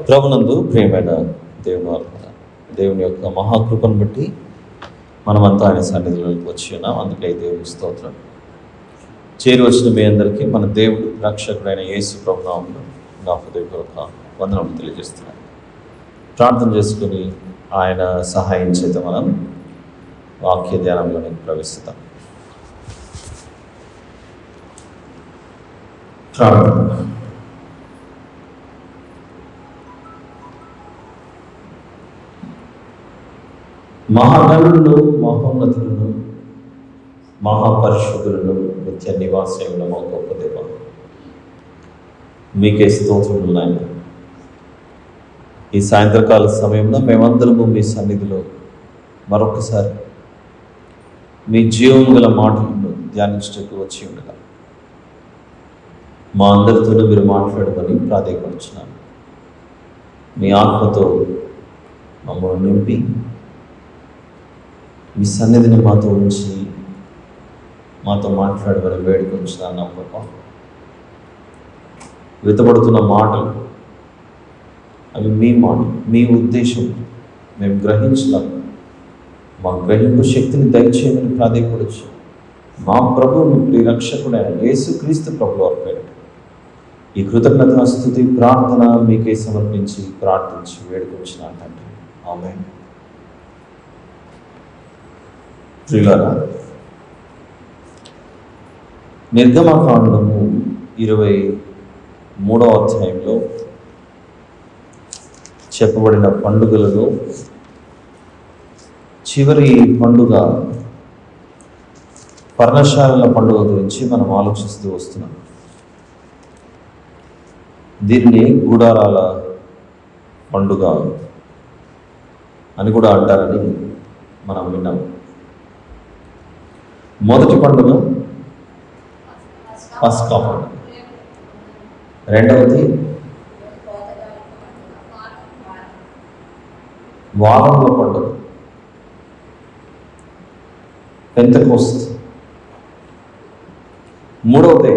ప్రభునందు ప్రియమైన దేవుని యొక్క మహాకృపను బట్టి మనమంతా ఆయన సన్నిధిలోకి వచ్చి ఉన్నాం. అందుకే దేవుని స్తోత్రం. చేరి వచ్చిన మీ అందరికీ మన దేవుడు రక్షకుడైన యేసు ప్రభు నామములో నా హృదయపూర్వక వందనములు తెలియజేస్తున్నాను. ప్రార్థన చేసుకుని ఆయన సహాయం చేత మనం వాక్య ధ్యానంలోనికి ప్రవేశిద్దాం. ప్రార్థన. మహాగణులను, మహోన్నతులను, మహాపరిశుద్ధులను, నిత్య నివాసముల మా గొప్ప దేవ, మీకే స్తోత్రములు నాయన. ఈ సాయంత్రకాల సమయంలో మేమందరము మీ సన్నిధిలో మరొకసారి మీ జీవం గల మాటలను ధ్యానించడానికి వచ్చి ఉండగా మా అందరితోనూ మీరు మాట్లాడమని ప్రాధేయపడుచున్నాను. మీ ఆత్మతో మమ్మల్ని నింపి మీ సన్నిధిని మాతో ఉంచి మాతో మాట్లాడమని వేడుకొంచున్నాను. ప్రభా, వెతబడుతున్న మాటలు అవి మీ మాటలు, మీ ఉద్దేశం మేము గ్రహించలేం. మా గ్రహింపు శక్తిని దయచేయమని ప్రాధేయపడచ్చు. మా ప్రభువును ప్రియరక్షకుడైన యేసుక్రీస్తు ప్రభువు వారి పేరిట ఈ కృతజ్ఞత స్తుతి ప్రార్థన మీకే సమర్పించి ప్రార్థించి వేడుకొంచున్నాను తండ్రి. ఆమేన్. ప్రియులారా, నిర్గమకాండము 23వ అధ్యాయంలో చెప్పబడిన పండుగలలో చివరి పండుగ పర్ణశాలల పండుగ గురించి మనం ఆలోచిస్తూ వస్తున్నాం. దీన్ని గుడారాల పండుగ అని కూడా అంటారని మనం విన్నాం. మొదటి పండుగ పస్కా పండుగ, రెండవది వారంలో పండుగ పెంతెకోస్తు, మూడవది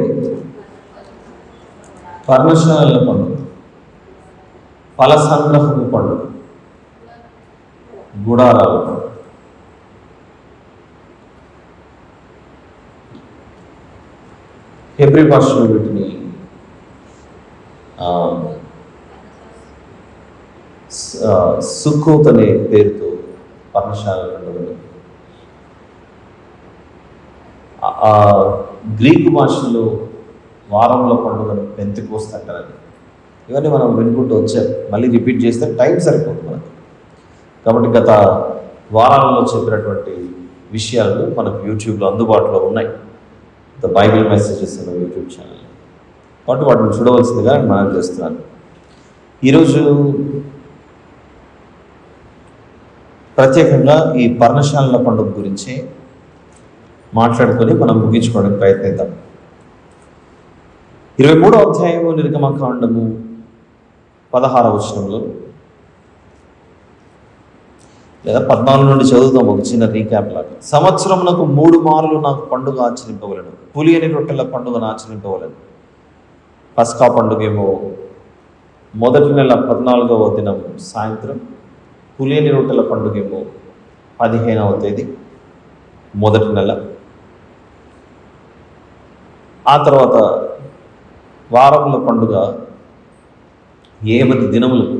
పర్ణశాలల పండుగ, ఫల సంగ్రహము పండుగ, గుడారాల పండుగ. హెబ్రీ భాషలో వీటిని సుక్కోత్ అనే పేరుతో పర్ణశాల పండుగలు, గ్రీకు భాషలో వారంలో పండుగను పెంతెకోస్తు అంటారని. ఇవన్నీ మనం వినుకుంటూ వచ్చాం. మళ్ళీ రిపీట్ చేస్తే టైం సరిపోతుంది మనకు. కాబట్టి గత వారాలలో చెప్పినటువంటి విషయాలు మనకు యూట్యూబ్లో అందుబాటులో ఉన్నాయి. ద బైబిల్ మెసేజెస్ అనే యూట్యూబ్ ఛానల్. కాబట్టి వాటిని చూడవలసిందిగా మనం చేస్తున్నాను. ఈరోజు ప్రత్యేకంగా ఈ పర్ణశాలల పండుగ గురించి మాట్లాడుకొని మనం ముగించుకోవడానికి ప్రయత్నిద్దాం. 23వ అధ్యాయము నిర్గమకాండము 16వ వచనంలో లేదా 14 నుండి చదువుతాం. ఒక చిన్న రీక్యాప్ లాగా. సంవత్సరమునకు 3 మార్లు నాకు పండుగ ఆచరింపవలను. పులియని రొట్టెల పండుగను ఆచరింపవలను. పస్కా పండుగ ఏమో మొదటి నెల 14వ దినం సాయంత్రం, పులియని రొట్టెల పండుగ ఏమో 15వ తేదీ మొదటి నెల. ఆ తర్వాత వారముల పండుగ 8 దినములకు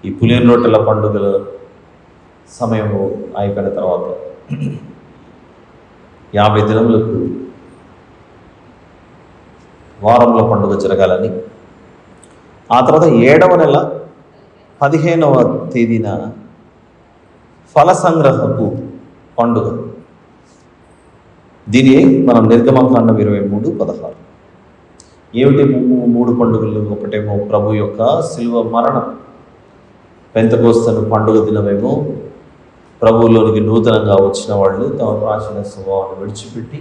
ఈ పులియని రొట్టెల పండుగల సమయము అయిపోయిన తర్వాత 50 దినములకు వారముల పండుగ జరగాలని, ఆ తర్వాత 7వ నెల 15వ తేదీన ఫల సంగ్రహపు పండుగ. దీని మనం నిర్గమకాండం 23:16. ఏమిటి 3 పండుగలు? ఒకటేమో ప్రభు యొక్క శిలువ మరణం, పెంతెకోస్తు పండుగ దినమేమో ప్రభువులోనికి నూతనంగా వచ్చిన వాళ్ళు తమ ప్రాచీన స్వభావాన్ని విడిచిపెట్టి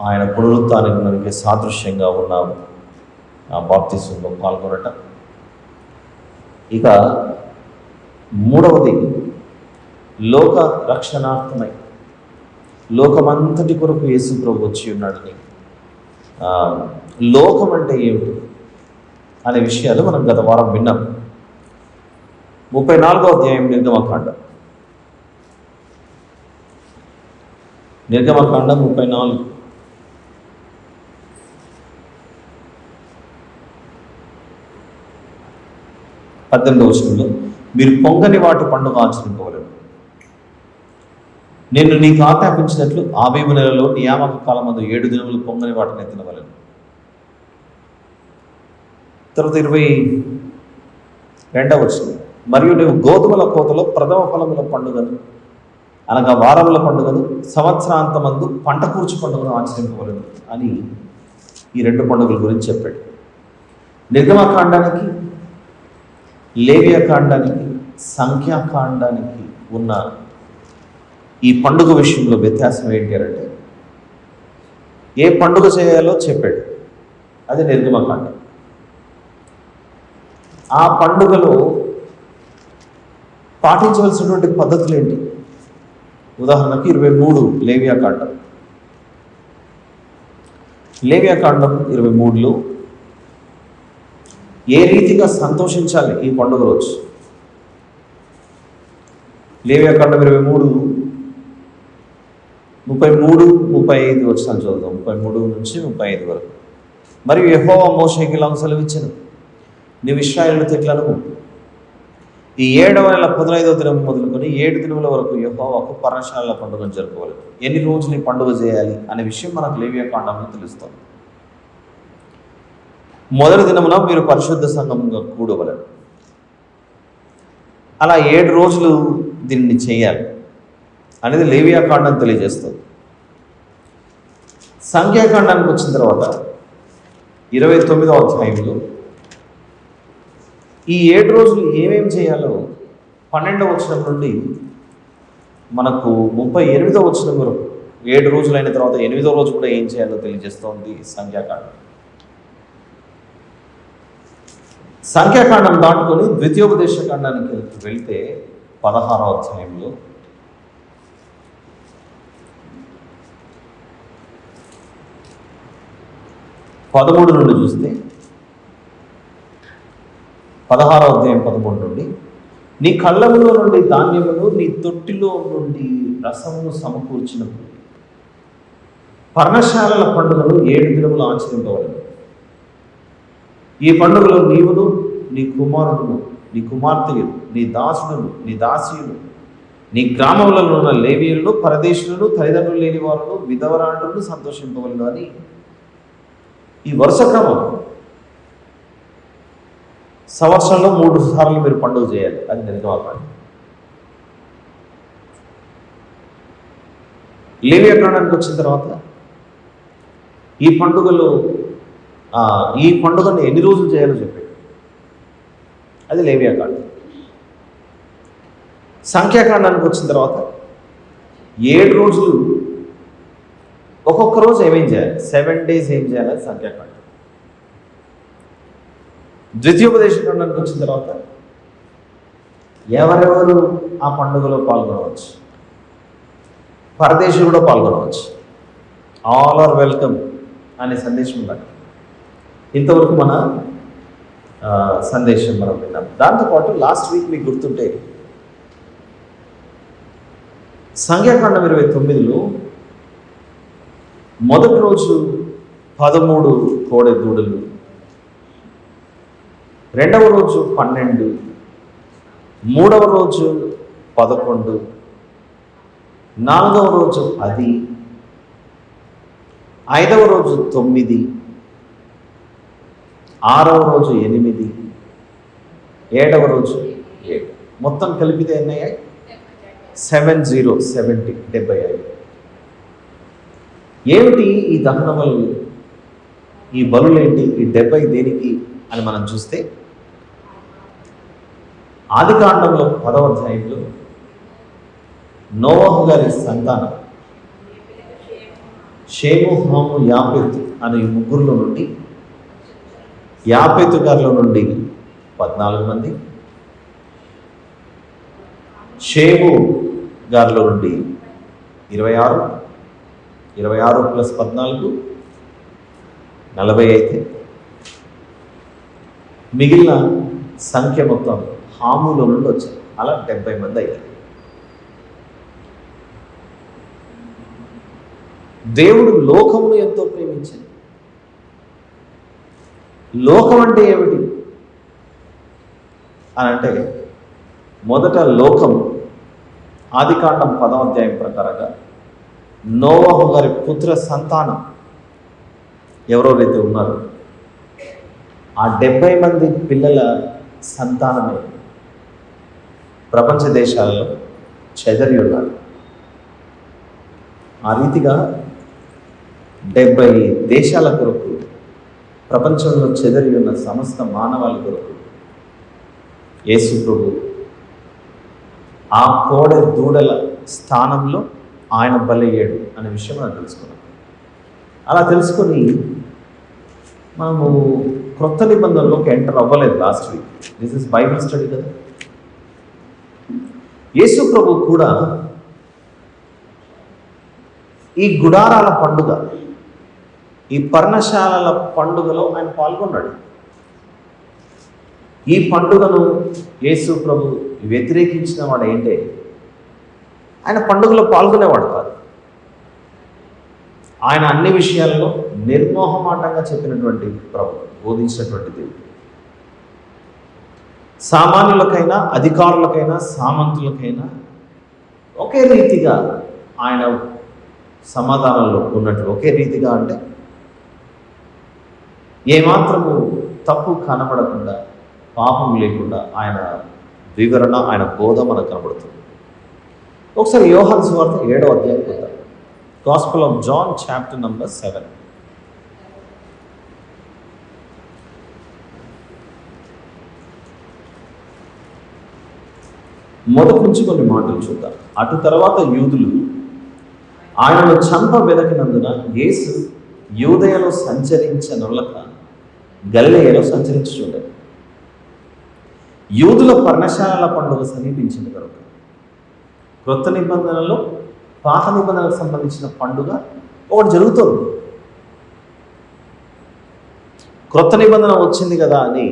ఆయన పునరుత్థానానికి సాదృశ్యంగా ఉన్న ఆ బాప్తిసంలో పాల్గొనటం. ఇక మూడవది లోక రక్షణార్థమై లోకమంతటి కొరకు యేసు ప్రభు వచ్చి ఉన్నాడని. లోకం అంటే ఏమిటి? అనే విషయాలు మనం గత వారం విన్నాం. 34వ అధ్యాయం నిర్గమకాండం 34 18వ వచనంలో, మీరు పొంగని వాటి పండుగ ఆచరింపవలెను. నేను నీకు ఆజ్ఞాపించినట్లు ఆబీబు నెలలో నియామక కాలమందు 7 దినములు పొంగని వాటిని తినవలెను. తర్వాత 22వ వచనం, మరియు నువ్వు గోధుమల కోతలో ప్రథమ ఫలముల పండుగను అనగా వారముల పండుగను సంవత్సరాంతమందు పంట కూర్చు పండుగను ఆచరింపవలను అని ఈ 2 పండుగల గురించి చెప్పాడు. నిర్గమకాండానికి, లేవియకాండానికి, సంఖ్యాకాండానికి ఉన్న ఈ పండుగ విషయంలో వ్యత్యాసం ఏంటి అంటే, ఏ పండుగ చేయాలో చెప్పాడు, అది నిర్గమకాండం. ఆ పండుగలో పాటించవలసినటువంటి పద్ధతులు ఏంటి? ఉదాహరణకి 23 లేవియాకాండం 23లో ఏ రీతిగా సంతోషించాలి ఈ పండుగ రోజు. లేవియాకాండం 23 33, 35 వచనాలు చదువుదాం. 33 నుంచి 35 వరకు. మరియు యెహోవా మోషేకి ఇలా సెలవిచ్చెను, నీవు ఇశ్రాయేలును తెట్లను ఈ 7వ నెల 15వ దినం మొదలుకొని 7 దినముల వరకు యెహోవాకు పర్ణశాలల పండుగను జరుపుకోవాలి. ఎన్ని రోజులు ఈ పండుగ చేయాలి అనే విషయం మనకు లేవియాకాండంలో తెలుస్తుంది. మొదటి దినమున మీరు పరిశుద్ధ సంఘంగా కూడవలెను. అలా 7 రోజులు దీన్ని చేయాలి అనేది లేవియాకాండం తెలియజేస్తుంది. సంఖ్యాకాండానికి వచ్చిన తర్వాత 29వ అధ్యాయంలో ఈ 7 రోజులు ఏమేమి చేయాలో 12వ వచనం నుండి మనకు 38వ వచనం వరకు 7 రోజులు అయిన తర్వాత 8వ రోజు కూడా ఏం చేయాలో తెలియజేస్తోంది సంఖ్యాకాండం. సంఖ్యాకాండం దాటుకొని ద్వితీయోపదేశకాండానికి వెళ్తే 16వ అధ్యాయంలో 13 నుండి చూస్తే 16వ అధ్యాయం 13 నుండి, నీ కళ్ళములో నుండి ధాన్యమును నీ తొట్టిలో నుండి రసమును సమకూర్చినప్పుడు పర్ణశాలల పండుగను 7 దినములు ఆచరింపవలెను. ఈ పండుగలో నీవును, నీ కుమారుడును, నీ కుమార్తెలు, నీ దాసుడును, నీ దాసీయులు, నీ గ్రామములలో ఉన్న లేవీయులను, పరదేశులను, తల్లిదండ్రులు లేని వారును, విధవరాండ్రులను సంతోషింపవలెను అని ఈ వరుస క్రమం. సంవత్సరంలో 3 సార్లు మీరు పండుగ చేయాలి, అది నిర్గమకాండం. లేవియాకాండానికి వచ్చిన తర్వాత ఈ పండుగను ఎన్ని రోజులు చేయాలో చెప్పాడు, అది లేవియాకాండం. సంఖ్యాకాండానికి వచ్చిన తర్వాత 7 రోజులు ఒక్కొక్క రోజు ఏమేం చేయాలి, 7 days ఏం చేయాలి, సంఖ్యాకాండం. ద్వితీయోపదేశకాండానికి వచ్చిన తర్వాత ఎవరెవరు ఆ పండుగలో పాల్గొనవచ్చు, పరదేశులు కూడా పాల్గొనవచ్చు, ఆల్ ఆర్ వెల్కమ్ అనే సందేశం ఉందండి. ఇంతవరకు మన సందేశం మనం విన్నాం. దాంతోపాటు లాస్ట్ వీక్ మీకు గుర్తుంటే సంఖ్యాకాండం 29లో మొదటి రోజు 13 కోడె దూడలు, రెండవ రోజు 12, మూడవ రోజు 11, నాలుగవ రోజు 10, ఐదవ రోజు 9, ఆరవ రోజు 8, ఏడవ రోజు 7. మొత్తం కలిపితే ఎన్నయ్యాయి? 75. ఏమిటి ఈ దహన బలులు, ఈ బలులేంటి, ఈ 70 దేనికి అని మనం చూస్తే ఆదికాండంలో 10వ అధ్యాయంలో నోవహు గారి సంతానం షేము, హాము, యాపెతు అనే ఈ ముగ్గురులో నుండి, యాపెతు గారిలో నుండి 14 మంది, షేము గారిలో నుండి 26, 26 + 14 40 అయితే మిగిలిన సంఖ్య మొత్తం హాములో నుండి వచ్చారు. అలా 70 మంది అయ్యారు. దేవుడు లోకమును ఎంతో ప్రేమించింది. లోకం అంటే ఏమిటి అని అంటే, మొదట లోకం ఆదికాండం 10వ అధ్యాయం ప్రకారంగా నోవహు గారి పుత్ర సంతానం ఎవరెవరైతే ఉన్నారో ఆ 70 మంది పిల్లల సంతానమే ప్రపంచ దేశాలలో చెదరి ఉన్నారు. ఆ రీతిగా 70 దేశాల కొరకు, ప్రపంచంలో చెదరి ఉన్న సమస్త మానవాళి కొరకు యేసు ప్రభు ఆ కోడె దూడల స్థానంలో ఆయన బలయ్యాడు అనే విషయం మనం తెలుసుకున్నాం. అలా తెలుసుకొని మనము క్రొత్త నిబంధనలోకి ఎంటర్ అవ్వలేదు last week. This is Bible study కదా. యేసు ప్రభు కూడా ఈ గుడారాల పండుగ, ఈ పర్ణశాలల పండుగలో ఆయన పాల్గొన్నాడు. ఈ పండుగను యేసు ప్రభు వ్యతిరేకించిన వాడు ఏంటే, ఆయన పండుగలో పాల్గొనేవాడు కాదు. ఆయన అన్ని విషయాల్లో నిర్మోహమాటంగా చెప్పినటువంటి ప్రభు, బోధించినటువంటి దేవుడు. సామాన్యులకైనా, అధికారులకైనా, సామంతులకైనా ఒకే రీతిగా ఆయన సమాధానంలో ఉన్నట్లు, ఒకే రీతిగా అంటే ఏమాత్రము తప్పు కనబడకుండా, పాపం లేకుండా ఆయన వివరణ, ఆయన బోధ మనకు కనబడుతుంది. ఒకసారి యోహాను సువార్త 7వ అధ్యాయం చూద్దాం. Gospel of John chapter number 7. మొదటి నుంచి కొన్ని మాటలు చూద్దాం. అటు తర్వాత యూదులు ఆయనను చంప వెదకినందున యేసు యూదయలో సంచరించనొల్లక గలిలయలో సంచరించుచుండెను. యూదుల పర్ణశాలల పండుగ సమీపించింది కనుక క్రొత్త నిబంధనలో పాత నిబంధనలకు సంబంధించిన పండుగ ఒకటి జరుగుతుంది. క్రొత్త నిబంధన వచ్చింది కదా అని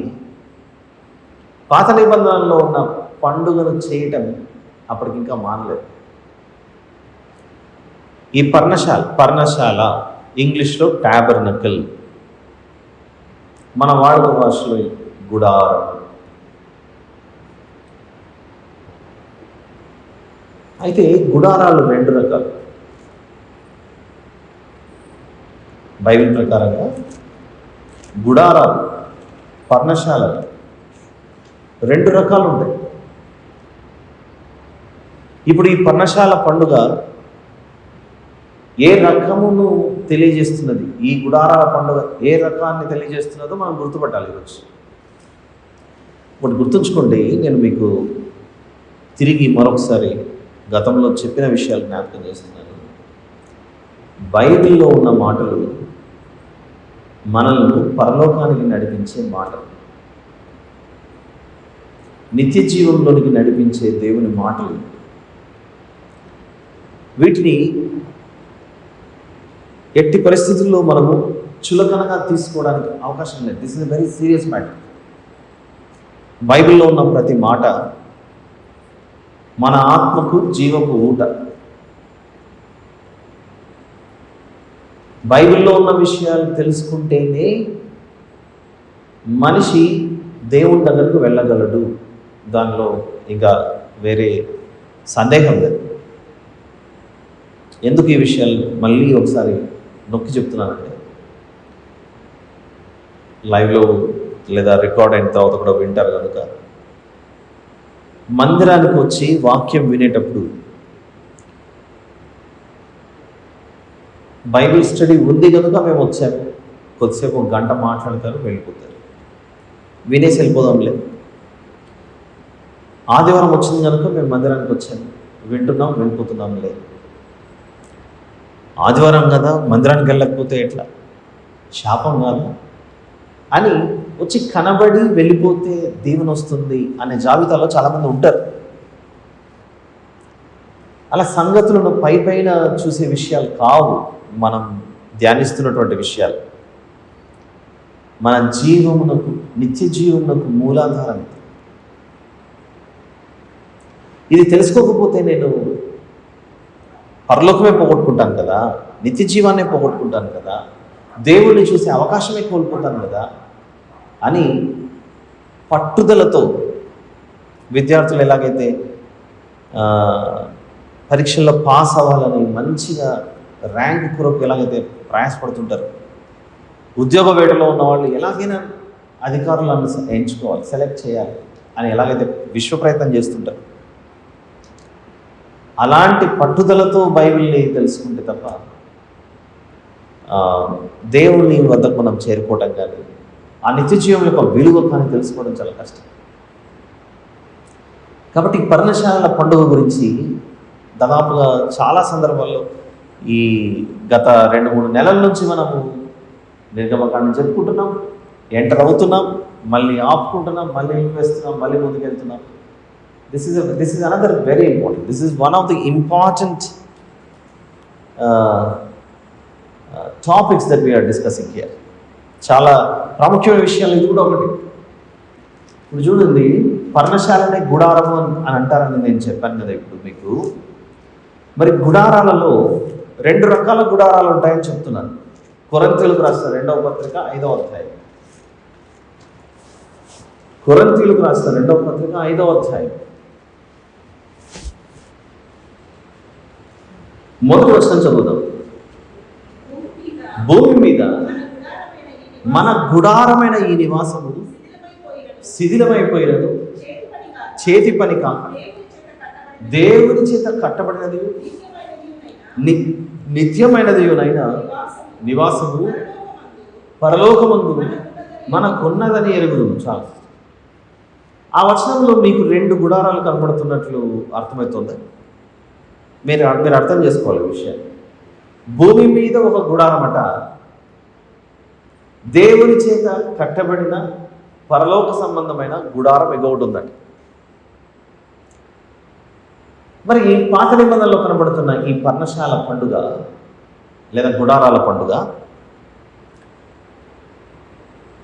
పాత నిబంధనలో ఉన్న పండుగను చేయటం అప్పటికి ఇంకా మానలేదు. ఈ పర్ణశాల ఇంగ్లీష్లో టాబర్నకల్, మన వాడుక భాషలో గుడారం. అయితే గుడారాలు 2 రకాలు. బైబిల్ ప్రకారంగా గుడారాలు, పర్ణశాలలు 2 రకాలు ఉంటాయి. ఇప్పుడు ఈ పర్ణశాల పండుగ ఏ రకమును తెలియజేస్తున్నది, ఈ గుడారాల పండుగ ఏ రకాన్ని తెలియజేస్తున్నదో మనం గుర్తుపట్టాలి ఈరోజు. ఇప్పుడు గుర్తుంచుకోండి, నేను మీకు తిరిగి మరొకసారి గతంలో చెప్పిన విషయాలు జ్ఞాపకం చేస్తున్నాను. బైబిల్లో ఉన్న మాటలు మనల్ని పరలోకానికి నడిపించే మాటలు, నిత్య జీవంలోనికి నడిపించే దేవుని మాటలు. వీటిని ఎట్టి పరిస్థితుల్లో మనము చులకనగా తీసుకోవడానికి అవకాశం లేదు. This is a very serious matter. బైబిల్లో ఉన్న ప్రతి మాట మన ఆత్మకు జీవపు ఊట. బైబిల్లో ఉన్న విషయాలు తెలుసుకుంటేనే మనిషి దేవుని దగ్గరకు వెళ్ళగలడు. దానిలో ఇంకా వేరే సందేహం లేదు. ఎందుకు ఈ విషయాలు మళ్ళీ ఒకసారి నొక్కి చెప్తున్నానంటే, లైవ్లో లేదా రికార్డ్ అయిన తర్వాత కూడా వింటారు కనుక, మందిరానికి వచ్చి వాక్యం వినేటప్పుడు బైబిల్ స్టడీ ఉంది కనుక మేము వచ్చాము, కొద్దిసేపు 1 గంట మాట్లాడతారు, వెళ్ళిపోతారు, వినేసి వెళ్ళిపోదాంలే. ఆదివారం వచ్చింది కనుక మేము మందిరానికి వచ్చాము, వింటున్నాం, వెళ్ళిపోతున్నాంలే. ఆదివారం కదా, మందిరానికి వెళ్ళకపోతే ఎట్లా, శాపం కాదు అని వచ్చి కనబడి వెళ్ళిపోతే దీవెన వస్తుంది అనే జాబితాలో చాలామంది ఉంటారు. అలా సంగతులను పైన చూసే విషయాలు కావు మనం ధ్యానిస్తున్నటువంటి విషయాలు. మన జీవమునకు నిత్య జీవనకు మూలాధారం. ఇది తెలుసుకోకపోతే నేను పరలోకమే పోగొట్టుకుంటాను కదా, నిత్య జీవాన్నే పోగొట్టుకుంటాను కదా, దేవుణ్ణి చూసే అవకాశమే కోల్పోతాను కదా అని పట్టుదలతో విద్యార్థులు ఎలాగైతే పరీక్షల్లో పాస్ అవ్వాలని మంచిగా ర్యాంక్ కొరకు ఎలాగైతే ప్రయాసపడుతుంటారు, ఉద్యోగ వేటలో ఉన్న వాళ్ళు ఎలాగైనా అధికారులను ఎంచుకోవాలి, సెలెక్ట్ చేయాలి అని ఎలాగైతే విశ్వ ప్రయత్నం చేస్తుంటారు, అలాంటి పట్టుదలతో బైబిల్ని తెలుసుకుంటే తప్ప దేవుని వద్దకు మనం చేరుకోవటం కానీ ఆ నిత్య జీవం యొక్క విలువ కానీ తెలుసుకోవడం చాలా కష్టం. కాబట్టి పర్ణశాలల పండుగ గురించి దాదాపుగా చాలా సందర్భాల్లో ఈ గత 2-3 నెలల నుంచి మనము నిర్గమకాండం చెప్పుకుంటున్నాం, ఎంటర్ అవుతున్నాం, మళ్ళీ ఆపుకుంటున్నాం, మళ్ళీ వేస్తున్నాం, మళ్ళీ ముందుకెళ్తున్నాం. This is another very important. This is one of the important topics that we are discussing here. చాలా ప్రాముఖ్యమైన విషయాలు ఇది కూడా ఒకటి. ఇప్పుడు చూడండి, పర్ణశాలనే గుడారం అని అంటారని నేను చెప్పాను కదా ఇప్పుడు మీకు. మరి గుడారాలలో 2 రకాల గుడారాలు ఉంటాయని చెప్తున్నాను. కొరింథీయులకు రాసిన 2వ పత్రిక 5వ అధ్యాయం. కొరింథీయులకు రాసిన 2వ పత్రిక 5వ అధ్యాయం మొదటి వచనం చదువుదాం. భూమి మీద మన గుడారమైన ఈ నివాసము శిథిలమైపోయినదు, చేతి పని కాక దేవుని చేత కట్టబడినది నిత్యమైనదియునైనా నివాసము పరలోకమందు మనకున్నదని ఎరుగుదుము. చాలు. ఆ వచనంలో మీకు 2 గుడారాలు కనబడుతున్నట్లు అర్థమవుతుంది. మీరు అర్థం చేసుకోవాలి విషయాన్ని. భూమి మీద ఒక గుడారమట, దేవుని చేత కట్టబడిన పరలోక సంబంధమైన గుడారం ఎగొకటి ఉందట. మరి ఈ పాత నిబంధనలో కనబడుతున్న ఈ పర్ణశాల పండుగ లేదా గుడారాల పండుగ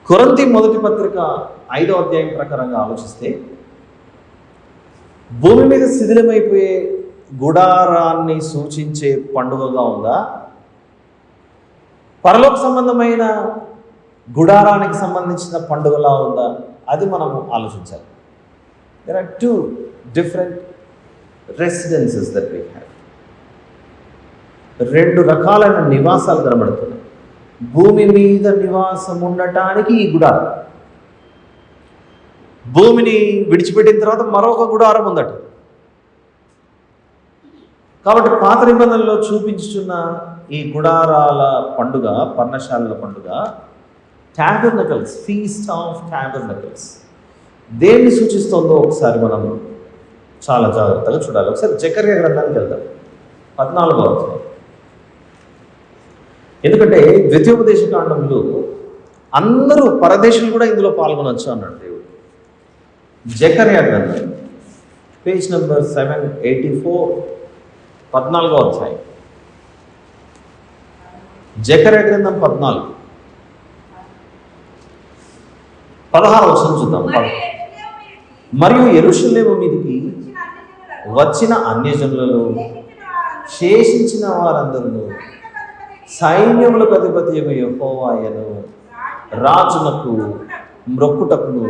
కొరింథీ మొదటి పత్రిక 5వ అధ్యాయం ప్రకారంగా ఆలోచిస్తే భూమి మీద శిథిలమైపోయే గుడారాన్ని సూచించే పండుగగా ఉందా, పరలోక సంబంధమైన గుడారానికి సంబంధించిన పండుగలా ఉందా, అది మనము ఆలోచించాలి. There are 2 different residences that we have. 2 రకాలైన నివాసాలు కనబడుతున్నాయి. భూమి మీద నివాసం ఉండటానికి ఈ గుడారం, భూమిని విడిచిపెట్టిన తర్వాత మరొక గుడారం ఉందట. కాబట్టి పాత నిబంధనలో చూపించుతున్న ఈ గుడారాల పండుగ, పర్ణశాలల పండుగ, టాబర్నకల్స్, ఫీస్ట్ ఆఫ్ టాబర్నకల్స్ దేన్ని సూచిస్తుందో ఒకసారి మనం చాలా జాగ్రత్తగా చూడాలి. ఒకసారి జకర్యా గ్రంథానికి వెళ్దాం, 14వ అధ్యాయం. ఎందుకంటే ద్వితీయోపదేశ కాండంలో అందరూ పరదేశులు కూడా ఇందులో పాల్గొనొచ్చు అన్నాడు దేవుడు. జకర్యా గ్రంథం పేజ్ నెంబర్ 784, 14వ అధ్యాయం. జకర్యా గ్రంథం 14, 16వ వచనం చూద్దాం. మరియు యెరూషలేము మీదికి వచ్చిన అన్యజనులలో శేషించిన వారందరూ సైన్యములకు అధిపతి యెహోవాయను రాజునకు మ్రొక్కుటకును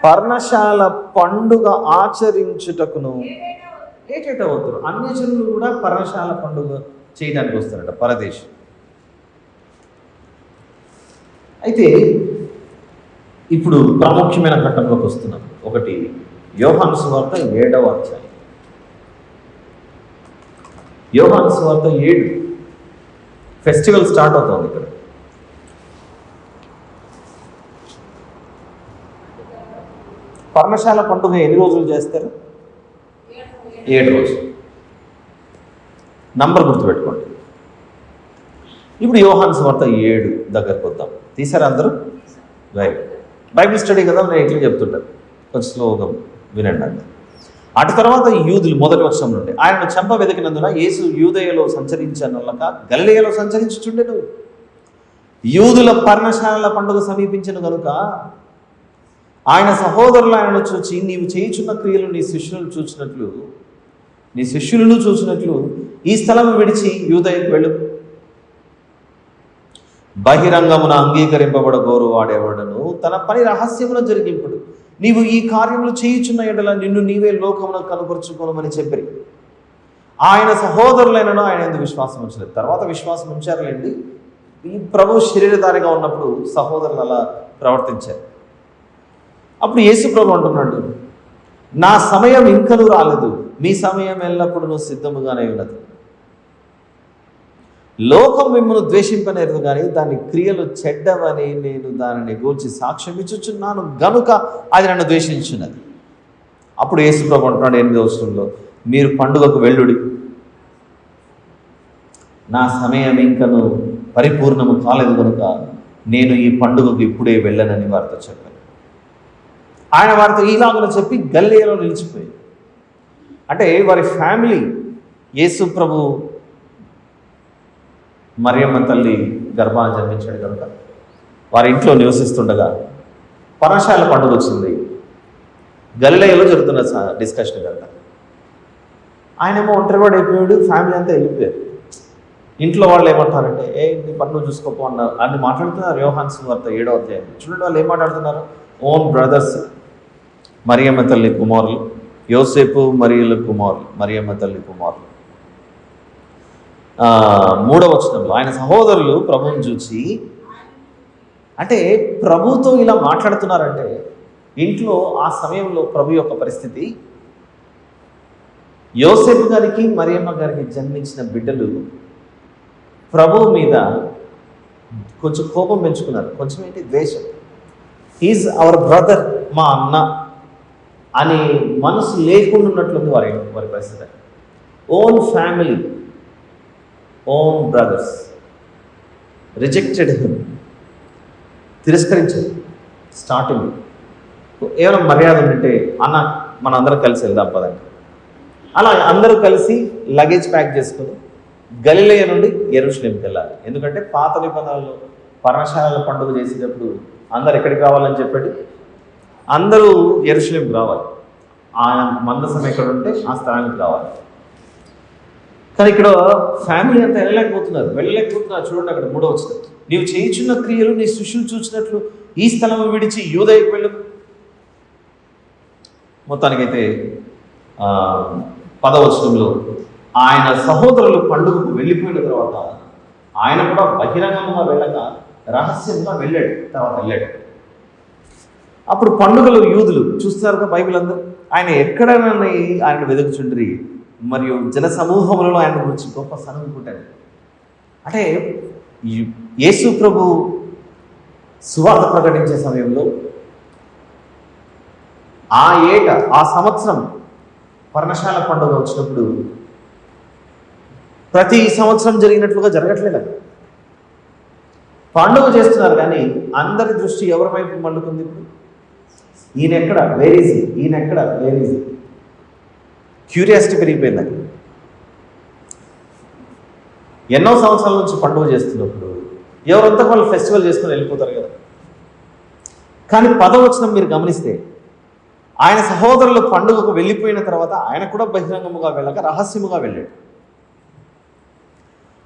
పర్ణశాల పండుగ ఆచరించుటకును ఏటేటా అవుతారు. అన్యజనులు కూడా పర్ణశాల పండుగ చేయడానికి వస్తారట, పరదేశం. అయితే ఇప్పుడు ప్రాముఖ్యమైన ఘట్టంలోకి వస్తున్నాం. ఒకటి యోహాను సువార్త 7వ అధ్యాయం. యోహాను సువార్త 7 ఫెస్టివల్ స్టార్ట్ అవుతుంది ఇక్కడ. పర్ణశాల పండుగ ఎన్ని రోజులు చేస్తారు? 7 రోజులు. నంబర్ గుర్తుపెట్టుకోండి. ఇప్పుడు యోహాను సువార్త 7 దగ్గరకు వద్దాం. తీసారా అందరూ? బైబిల్ స్టడీ కదా, నేను ఎట్లా చెప్తుంటాను, కొంచెం స్లోగా వినండి. అంత అటు తర్వాత యూదులు మొదటి వచనం నుండి ఆయనను చంప వెతికినందున యేసు యూదయలో సంచరించనొల్లక గలిలయలో సంచరించుచుండెను. యూదుల పర్ణశాలల పండుగ సమీపించిన కనుక ఆయన సహోదరులు ఆయనను చూచి, నీవు చేయుచున్న క్రియలు నీ శిష్యులను చూసినట్లు ఈ స్థలం విడిచి యూదయకు వెళ్ళు. బహిరంగమున అంగీకరింపబడగోరు వాడేవాడను తన పని రహస్యమున జరిగింపుడు. నీవు ఈ కార్యములు చేయుచున్న ఎడల నిన్ను నీవే లోకమున కనుపరుచుకోనమని చెప్పి ఆయన సహోదరులైనను ఆయన ఎందుకు విశ్వాసం ఉంచలేదు. తర్వాత విశ్వాసం ఉంచారులేండి. ఈ ప్రభు శరీరధారిగా ఉన్నప్పుడు సహోదరులు అలా ప్రవర్తించారు. అప్పుడు యేసు ప్రభు అంటున్నాడు, నా సమయం ఇంకనూ రాలేదు, మీ సమయం ఎల్లప్పుడూ సిద్ధముగానే ఉన్నది. లోకం మిమ్మల్ని ద్వేషింపనేరదు, కానీ దాని క్రియలు చెడ్డవని నేను దానిని గూర్చి సాక్ష్యం ఇచ్చుచున్నాను గనుక అది నన్ను ద్వేషించున్నది. అప్పుడు యేసు ప్రభు అంటున్నాడు 8వ వచనంలో, మీరు పండుగకు వెళ్ళుడి, నా సమయం ఇంకను పరిపూర్ణము కాలేదు కనుక నేను ఈ పండుగకు ఇప్పుడే వెళ్ళనని వారితో చెప్పాను. ఆయన వారితో ఈలాగన చెప్పి గలిలయలో నిలిచిపోయాడు. అంటే వారి ఫ్యామిలీ, యేసు ప్రభు మరియమ్మ తల్లి గర్భాన్ని జన్మించాడు కనుక వారి ఇంట్లో నివసిస్తుండగా పర్ణశాల పండుగ వచ్చింది. గలిలయలో జరుగుతున్న డిస్కషన్ కనుక ఆయనేమో ఒంటరివాడు అయిపోయాడు, ఫ్యామిలీ అంతా వెళ్ళిపోయారు. ఇంట్లో వాళ్ళు ఏమంటారంటే, నీ పన్ను చూసుకోపో అన్నారు. అని మాట్లాడుతున్నారు. యోహాను సువార్త 7వ అధ్యాయం చూడండి, వాళ్ళు ఏం మాట్లాడుతున్నారు. ఓన్ బ్రదర్స్, మరియమ్మ తల్లి కుమారులు, యోసేపు మరియల కుమారులు, మరియమ్మ తల్లి కుమారులు. 3వ వచనంలో ఆయన సహోదరులు ప్రభువుని చూసి, అంటే ప్రభుతో ఇలా మాట్లాడుతున్నారంటే ఇంట్లో ఆ సమయంలో ప్రభు యొక్క పరిస్థితి, యోసేపు గారికి మరియమ్మ గారికి జన్మించిన బిడ్డలు ప్రభువు మీద కొంచెం కోపం పెంచుకున్నారు. కొంచెం ఏంటి, ద్వేషం. ఈజ్ అవర్ బ్రదర్, మా అన్న అని మనసు లేకుండా ఉన్నట్లుంది వారి పరిస్థితి. Own family, own brothers rejected him, తిరస్కరించారు. స్టార్టింగ్ ఏమైనా మర్యాద ఉంటే, అన్న మన అందరం కలిసి వెళ్దాం పదండి. అలా అందరూ కలిసి లగేజ్ ప్యాక్ చేసుకుని గలిలయ నుండి యెరూషలేంకి వెళ్ళాలి. ఎందుకంటే పాత నిబంధనలో పర్ణశాలల పండుగ చేసేటప్పుడు అందరు ఎక్కడికి రావాలని చెప్పండి, అందరూ యెరూషలేంకి రావాలి. ఆయన మందసం ఎక్కడ ఉంటే ఆ స్థలానికి రావాలి. కానీ ఇక్కడ ఫ్యామిలీ అంతా వెళ్ళలేకపోతున్నారు. చూడండి అక్కడ 3వ వచనం, నీవు చేయుచున్న క్రియలు నీ శిష్యులు చూసినట్లు ఈ స్థలం విడిచి యూదయకు వెళ్ళు. మొత్తానికైతే 10వ వచనంలో ఆయన సహోదరులు పండుగకు వెళ్ళిపోయిన తర్వాత ఆయన కూడా బహిరంగంగా వెళ్ళక రహస్యంగా వెళ్ళాడు. అప్పుడు పండుగలు యూదులు చూస్తారుగా బైబిల్ అందరూ, ఆయన ఎక్కడైనా ఆయన వెతుకుచుండ్రి, మరియు జన సమూహములలో ఆయన గురించి గొప్ప సనుగుకుంటారు. అంటే యేసు ప్రభు సువార్త ప్రకటించే సమయంలో ఆ సంవత్సరం పర్ణశాల పండుగ వచ్చినప్పుడు ప్రతి సంవత్సరం జరిగినట్లుగా జరగట్లేదు. పండుగ చేస్తున్నారు కానీ అందరి దృష్టి ఎవరి వైపు మళ్ళుకుంది? ఇప్పుడు ఈయన ఎక్కడ, వేర్ ఈజ్ హి, ఈయన ఎక్కడ, వేర్ ఈజ్ హి. క్యూరియాసిటీ పెరిగిపోయింది. అక్కడ ఎన్నో సంవత్సరాల నుంచి పండుగ చేస్తున్నప్పుడు ఎవరంతా వాళ్ళు ఫెస్టివల్ చేసుకుని వెళ్ళిపోతారు కదా. కానీ 10వ వచనం మీరు గమనిస్తే, ఆయన సహోదరులు పండుగకు వెళ్ళిపోయిన తర్వాత ఆయన కూడా బహిరంగముగా వెళ్ళక రహస్యముగా వెళ్ళాడు.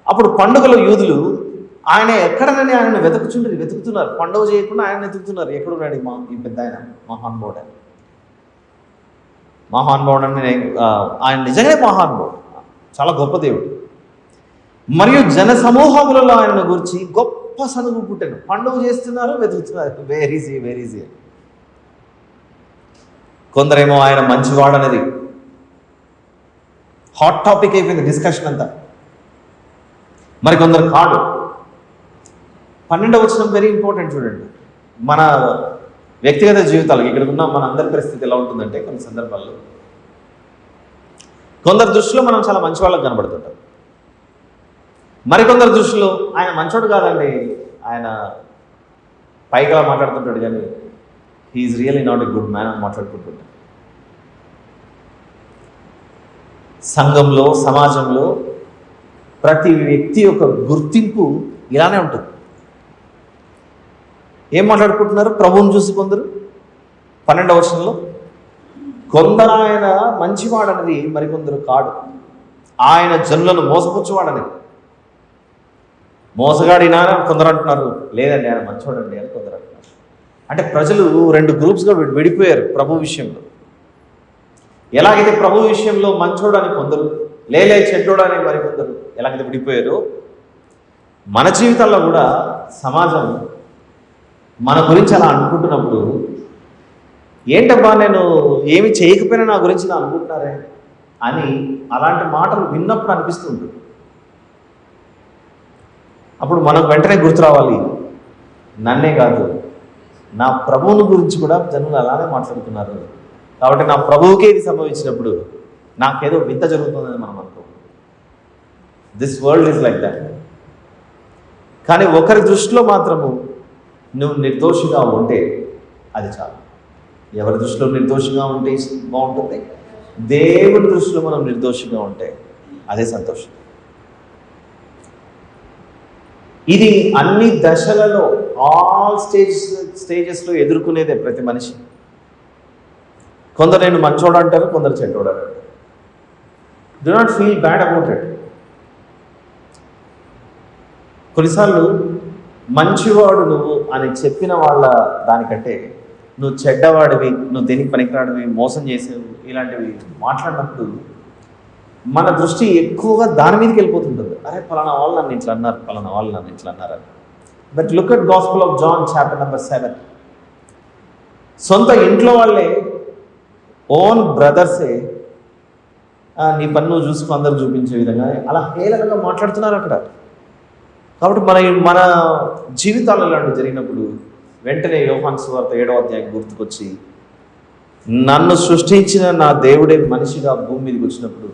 అప్పుడు పండుగలో యూదులు ఆయన ఎక్కడనని ఆయనను వెతుకుతున్నారు. పండుగ చేయకుండా ఆయన వెతుకుతున్నారు. ఎక్కడున్నాడు ఈ పెద్ద ఆయన, మహానుభావుడు అని ఆయన నిజంగానే మహానుభావుడు, చాలా గొప్ప దేవుడు. మరియు జన సమూహములలో ఆయనను గురించి గొప్ప సనుగు పుట్టాను. పండుగ చేస్తున్నారు, వెతుకుతున్నారు, వేర్ ఈజ్ హి. కొందరేమో ఆయన మంచివాడనేది హాట్ టాపిక్ అయిపోయింది డిస్కషన్ అంతా. మరి కొందరు కాదు. 12వ వచనం వెరీ ఇంపార్టెంట్. చూడండి, మన వ్యక్తిగత జీవితాలు ఇక్కడ ఉన్న మన అందరి పరిస్థితి ఎలా ఉంటుందంటే, కొన్ని సందర్భాల్లో కొందరు దృష్టిలో మనం చాలా మంచి వాళ్ళకి కనబడుతుంటాం. మరికొందరు దృష్టిలో ఆయన మంచోడు కాదండి, ఆయన పైగా మాట్లాడుతుంటాడు కానీ he's really not a good man అని మాట్లాడుకుంటుంటాడు. సంఘంలో, సమాజంలో ప్రతి వ్యక్తి యొక్క గుర్తింపు ఇలానే ఉంటుంది. ఏం మాట్లాడుకుంటున్నారు? ప్రభువుని చూసి కొందరు 12వ వచనంలో కొందరు ఆయన మంచివాడనేది, మరికొందరు కాడు, ఆయన జనులను మోసపుచ్చువాడని. మోసగాడినా కొందరు అంటున్నారు, లేదండి ఆయన మంచివాడండి అని కొందరు అంటున్నారు. అంటే ప్రజలు 2 గ్రూప్స్గా విడిపోయారు ప్రభు విషయంలో. ఎలాగైతే ప్రభు విషయంలో మంచోడు అని కొందరు, లేలే చెడ్డోడు అని మరికొందరు ఎలాగైతే విడిపోయారో, మన జీవితాల్లో కూడా సమాజం మన గురించి అలా అనుకుంటున్నప్పుడు, ఏంటబ్బా నేను ఏమి చేయకపోయినా నా గురించి నా అనుకుంటున్నారే అని అలాంటి మాటలు విన్నప్పుడు అనిపిస్తుంది. అప్పుడు మనకు వెంటనే గుర్తు రావాలి, నన్నే కాదు నా ప్రభువుని గురించి కూడా జనులు అలానే మాట్లాడుతున్నారు, కాబట్టి నా ప్రభువుకే ఇది సంభవించినప్పుడు నాకేదో వింత జరుగుతుందని మనం అనుకో. This world is like that. కానీ ఒకరి దృష్టిలో మాత్రము నువ్వు నిర్దోషిగా ఉంటే అది చాలు. ఎవరి దృష్టిలో నిర్దోషిగా ఉంటే బాగుంటుంది, దేవుని దృష్టిలో మనం నిర్దోషిగా ఉంటే అదే సంతోషం. ఇది అన్ని దశలలో, ఆల్ స్టేజెస్లో ఎదుర్కొనేదే ప్రతి మనిషి. కొందరు నేను మంచోడు అంటారు, కొందరు చెడ్డోడు అంటారు. Do not feel bad about it. కొన్నిసార్లు మంచివాడు నువ్వు అని చెప్పిన వాళ్ళ దానికంటే నువ్వు చెడ్డవాడివి, నువ్వు దేనికి పనికిరాడివి, మోసం చేసేవి, ఇలాంటివి మాట్లాడినప్పుడు మన దృష్టి ఎక్కువగా దాని మీదకి వెళ్ళిపోతుంటుంది. అరే ఫలానా వాళ్ళు నన్ను ఇట్లా అన్నారు, ఫలానా వాళ్ళు నన్ను ఇట్లా అన్నారు అని. But look at gospel of John chapter number 7. సొంత ఇంట్లో వాళ్ళే, ఓన్ బ్రదర్సే నీ పన్ను నువ్వు చూసుకు అందరూ చూపించే విధంగా అలా హేళనగా మాట్లాడుతున్నారు అక్కడ. కాబట్టి మన జీవితాలలో ఇలాంటివి జరిగినప్పుడు వెంటనే యోహాను సువార్త 7వ అధ్యాయం గుర్తుకొచ్చి, నన్ను సృష్టించిన నా దేవుడే మనిషిగా భూమి మీదకి వచ్చినప్పుడు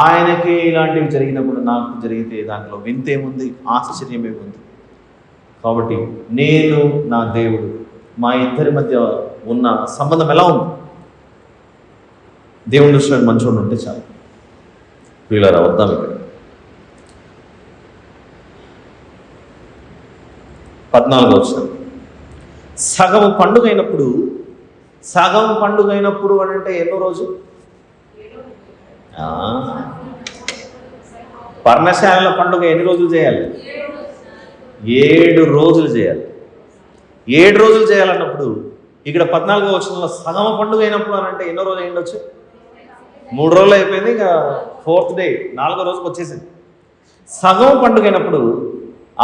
ఆయనకే ఇలాంటివి జరిగినప్పుడు నాకు జరిగితే దాంట్లో వింతేముంది, ఆశ్చర్యమేముంది. కాబట్టి నేను నా దేవుడు, మా ఇద్దరి మధ్య ఉన్న సంబంధం ఎలా ఉంది? దేవుని దృష్టిలో మంచోడు ఉంటే చాలు. వీళ్ళరా వద్దాం. ఇక్కడ 14వ వచనం, సగం పండుగ అయినప్పుడు అని అంటే ఎన్నో రోజు? పర్ణశాలల పండుగ ఎన్ని రోజులు చేయాలి? 7 రోజులు చేయాలి. 7 రోజులు చేయాలన్నప్పుడు ఇక్కడ 14వ వచనంలో సగం పండుగ అయినప్పుడు అని అంటే ఎన్నో రోజులు అయ్యిండొచ్చు? 3 రోజులు అయిపోయింది, ఇక 4th డే 4వ రోజుకి వచ్చేసింది. సగం పండుగ అయినప్పుడు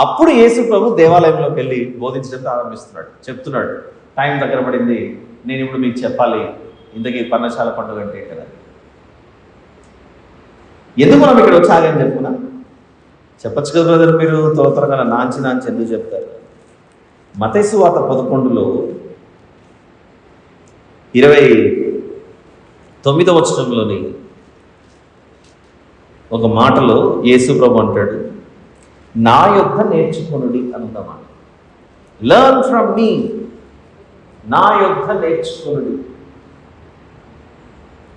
అప్పుడు యేసు ప్రభు దేవాలయంలోకి వెళ్ళి బోధించడం ప్రారంభిస్తున్నాడు. చెప్తున్నాడు, టైం దగ్గర పడింది, నేను ఇప్పుడు మీకు చెప్పాలి ఇంతకీ పర్ణశాల పండుగ అంటే కదా. ఎందుకు మనం ఇక్కడ వచ్చాలి అని చెప్పుకున్నా? చెప్పచ్చు కదా బ్రదర్, మీరు త్వరగా నాంచి ఎందుకు చెప్తారు? మత్తయి సువార్త 11లో 29వ వచనంలోని ఒక మాటలో యేసు ప్రభు అంటాడు, నా యొద్ద నేర్చుకొనుడి అనుకుందామా. లెర్న్ ఫ్రమ్ మీ, నా యొద్ద నేర్చుకొనుడి.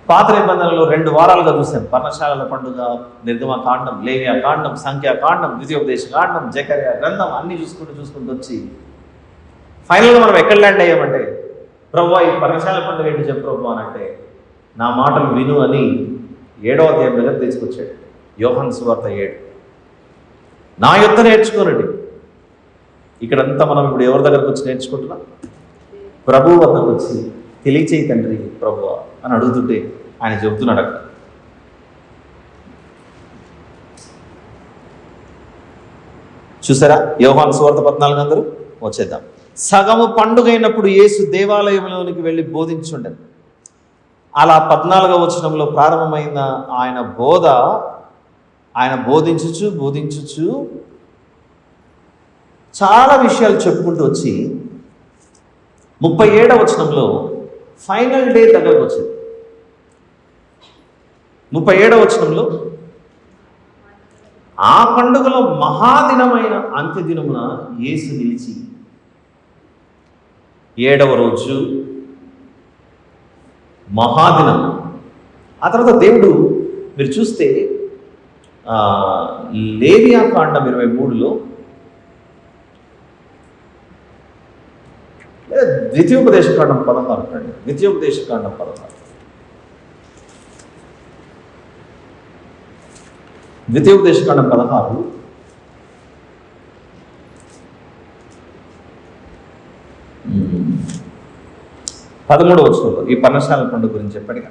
పాత నిబంధనలో 2 వారాలుగా చూసాం. పర్ణశాలల పండుగ, నిర్గమ కాండం, లేవియా కాండం, సంఖ్యా కాండం, ద్వితీయోపదేశ కాండం, జకర్యా గ్రంథం అన్ని చూసుకుంటూ వచ్చి ఫైనల్గా మనం ఎక్కడ ల్యాండ్ అయ్యామంటే, ప్రభువా ఈ పర్ణశాల పండుగ ఏంటి చెప్పు ప్రభు అని అంటే, నా మాటలు విను అని 7వ అధ్యాయం దగ్గర తీసుకొచ్చాడు. యోహాను సువార్త 7. నా యొద్ద నేర్చుకోనండి. ఇక్కడంతా మనం ఇప్పుడు ఎవరి దగ్గరకు వచ్చి నేర్చుకుంటున్నాం? ప్రభువు వద్దకు వచ్చి తెలియచేయి తండ్రి ప్రభువా అని అడుగుతుంటే ఆయన చెబుతున్నాడు అక్కడ. చూసారా యోహాను సువార్త 14 అందరూ వచ్చేద్దాం. సగము పండుగ అయినప్పుడు యేసు దేవాలయంలోనికి వెళ్ళి బోధించుండెను. అలా 14వ వచనంలో ప్రారంభమైన ఆయన బోధ, ఆయన బోధించుచు చాలా విషయాలు చెప్పుకుంటూ వచ్చి 37వ వచనంలో ఫైనల్ డే దగ్గరకు వచ్చింది. 37వ వచనంలో ఆ పండుగలో మహాదినమైన అంత్యదినమున యేసు నిలిచి 7వ రోజు మహాదినం. ఆ తర్వాత దేవుడు మీరు చూస్తే లేవియా కాండం 23లో ద్వితీయోపదేశకాండం 16 రండి. ద్వితీయోపదేశకాండం 16. ద్వితీయోపదేశకాండం 16 13వ వచనంలో ఈ పర్ణశాల పండుగ గురించి చెప్పాడు.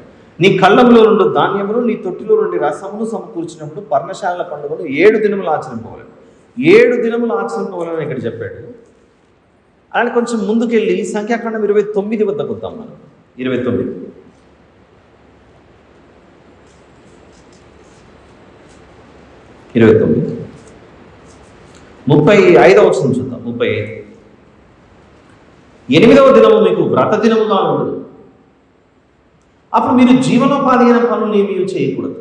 నీ కళ్ళంలో నుండి ధాన్యమును, నీ తొట్టిలో నుండి రసమును సమకూర్చినప్పుడు పర్ణశాల పండుగను 7 దినములు ఆచరింపవలను. 7 దినములు ఆచరింపవలని ఇక్కడ చెప్పాడు. అలానే కొంచెం ముందుకెళ్ళి సంఖ్యాకాండం 29 వద్దకు వద్దాం మనం. 29 35వ వచనం చూద్దాం. 35 8వ దినము మీకు వ్రత దినముగా ఉండదు. అప్పుడు మీరు జీవనోపాధి అయిన పనులు ఏమీ చేయకూడదు.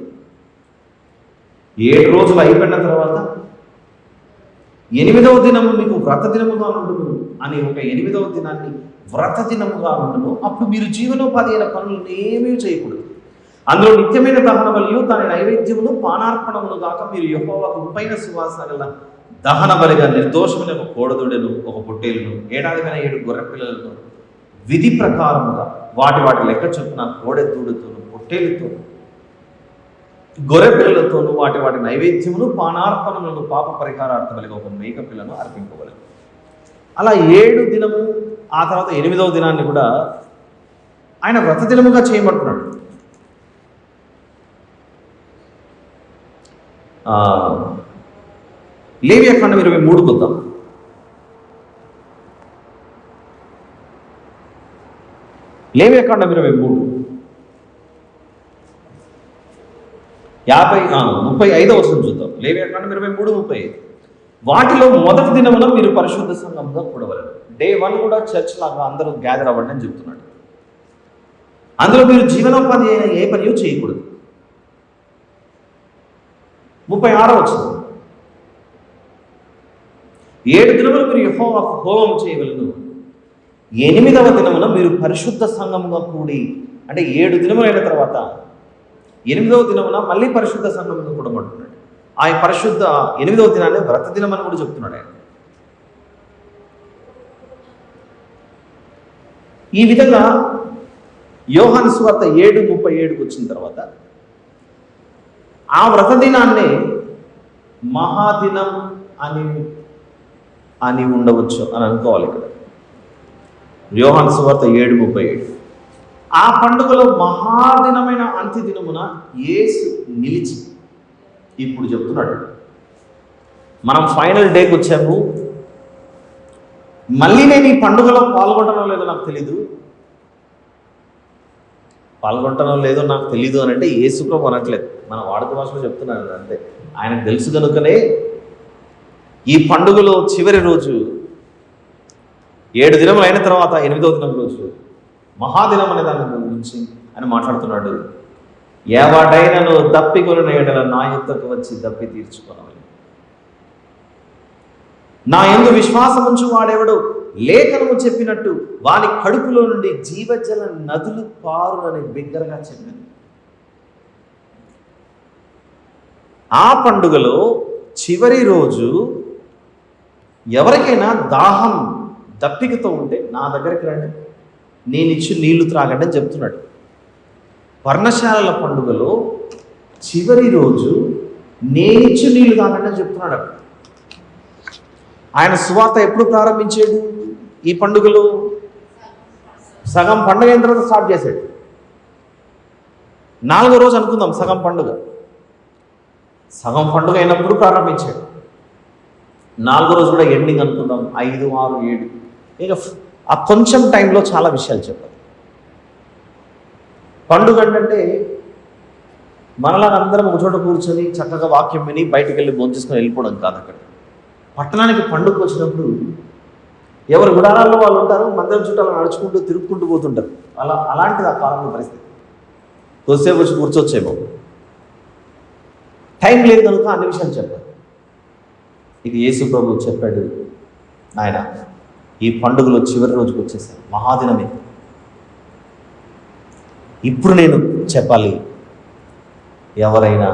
7 రోజులు అయిపోయిన తర్వాత 8వ దినము మీకు వ్రత దినముగా ఉండదు అని ఒక 8వ దినాన్ని వ్రత దినముగా ఉండను. అప్పుడు మీరు జీవనోపాధి అయిన పనులు ఏమీ చేయకూడదు. అందులో నిత్యమైన దహన బలియు దాని నైవేద్యమును పానార్పణమును గాక మీరు యెహోవాకు ఇంపైన సువాసన గల దహన బలిగా నిర్దోషమైన ఒక కోడదూడను, ఒక పొట్టేలును, 7 గొర్రె పిల్లలను విధి ప్రకారముగా వాటి లెక్క చొప్పున కోడెదూడతోను, పొట్టేలుతోను, గొర్రె పిల్లలతోనూ వాటి నైవేద్యమును పానార్పణములను పాప పరిహారార్థ బలిగా ఒక మేక పిల్లను అర్పింపవలెను. అలా 7 దినము, ఆ తర్వాత 8వ దినాన్ని కూడా ఆయన వ్రత దినముగా చేయమంటున్నాడు. లేవియాకాండం 23 కొద్దాం. లేవియాకాండం 23 35వ వచనం చూద్దాం. లేవియాకాండం 23:35. వాటిలో మొదటి దినమున మీరు పరిశుద్ధ సంఘంగా కూడవలెను. డే 1 కూడా చర్చ్ లాగా అందరూ గ్యాదర్ అవ్వండి అని చెప్తున్నాడు. అందులో మీరు జీవనోపాధి అయిన ఏ పని చేయకూడదు. 36వ వచనం. 7 దినములు మీరు యెహోవాకు హోమం చేయవలెను. 8వ దినమున మీరు పరిశుద్ధ సంఘముగా కూడి, అంటే 7 దినములైన తర్వాత 8వ దినమున మళ్ళీ పరిశుద్ధ సంఘముగా కూడమంటున్నాడు. ఆ పరిశుద్ధ 8వ దినాన్ని వ్రత దినం అని కూడా చెప్తున్నాడు ఆయన. ఈ విధంగా యోహాను సువార్త 7:37కు వచ్చిన తర్వాత ఆ వ్రత దినాన్నే మహాదినం అని ఉండవచ్చు అని అనుకోవాలి. ఇక్కడ యోహాను సువార్త 7:37. ఆ పండుగలో మహాదినమైన అంత్య దినమున యేసు నిలిచి ఇప్పుడు చెప్తున్నాడు, మనం ఫైనల్ డేకి వచ్చాము, మళ్ళీ నేను ఈ పండుగలో పాల్గొంటానో లేదో నాకు తెలీదు. పాల్గొంటానో లేదో నాకు తెలీదు అని అంటే యేసుప్రభు అనట్లేదు, మన వాడుక భాషలో చెప్తున్నాను అంతే. ఆయనకు తెలుసు కనుకనే ఈ పండుగలో చివరి రోజు 7 దినములు అయిన తర్వాత 8వ దినం రోజు మహాదినం అనే దాని గురించి ఆయన మాట్లాడుతున్నాడు. ఎవడైనను దప్పికొనిన ఎడల నా యుద్ధకు వచ్చి దప్పి తీర్చుకోవాలి. నా యందు విశ్వాసం ఉంచు వాడెవడు లేఖనము చెప్పినట్టు వాని కడుపులో నుండి జీవజల నదులు పారునని బిగ్గరగా చెప్పింది. ఆ పండుగలో చివరి రోజు ఎవరికైనా దాహం దప్పికతో ఉంటే నా దగ్గరికి రండి, నేను ఇచ్చి నీళ్లు త్రాగండి అని చెప్తున్నాడు. పర్ణశాలల పండుగలో చివరి రోజు నేనిచ్చి నీళ్లు తాగండి అని చెప్తున్నాడు. ఆయన సువార్త ఎప్పుడు ప్రారంభించాడు? ఈ పండుగలో సగం పండుగ అయిన తర్వాత స్టార్ట్ చేశాడు. 4వ రోజు అనుకుందాం సగం పండుగ. సగం పండుగ అయినప్పుడు ప్రారంభించాడు. 4వ రోజు కూడా ఎండింగ్ అనుకుందాం. 5, 6, 7 ఇక ఆ కొంచెం టైంలో చాలా విషయాలు చెప్పారు. పండుగ అంటే మనలా అందరం ఒక చోట కూర్చొని చక్కగా వాక్యం విని బయటికి వెళ్ళి భోంచేసుకొని వెళ్ళిపోవడం కాదు. అక్కడ పట్టణానికి పండుగ వచ్చినప్పుడు ఎవరు గుడారాల్లో వాళ్ళు ఉంటారు, మందిరం చుట్టాలు నడుచుకుంటూ తిరుగుకుంటూ పోతుంటారు. అలాంటిది ఆ కాలంలో పరిస్థితి. కొద్దిసేపు వచ్చి కూర్చొచ్చేమో, టైం లేదు కనుక అన్ని విషయాలు చెప్పారు. ఇది యేసు ప్రభు చెప్పాడు, ఆయన ఈ పండుగలో చివరి రోజుకి వచ్చేసాను, మహాదినమే. ఇప్పుడు నేను చెప్పాలి, ఎవరైనా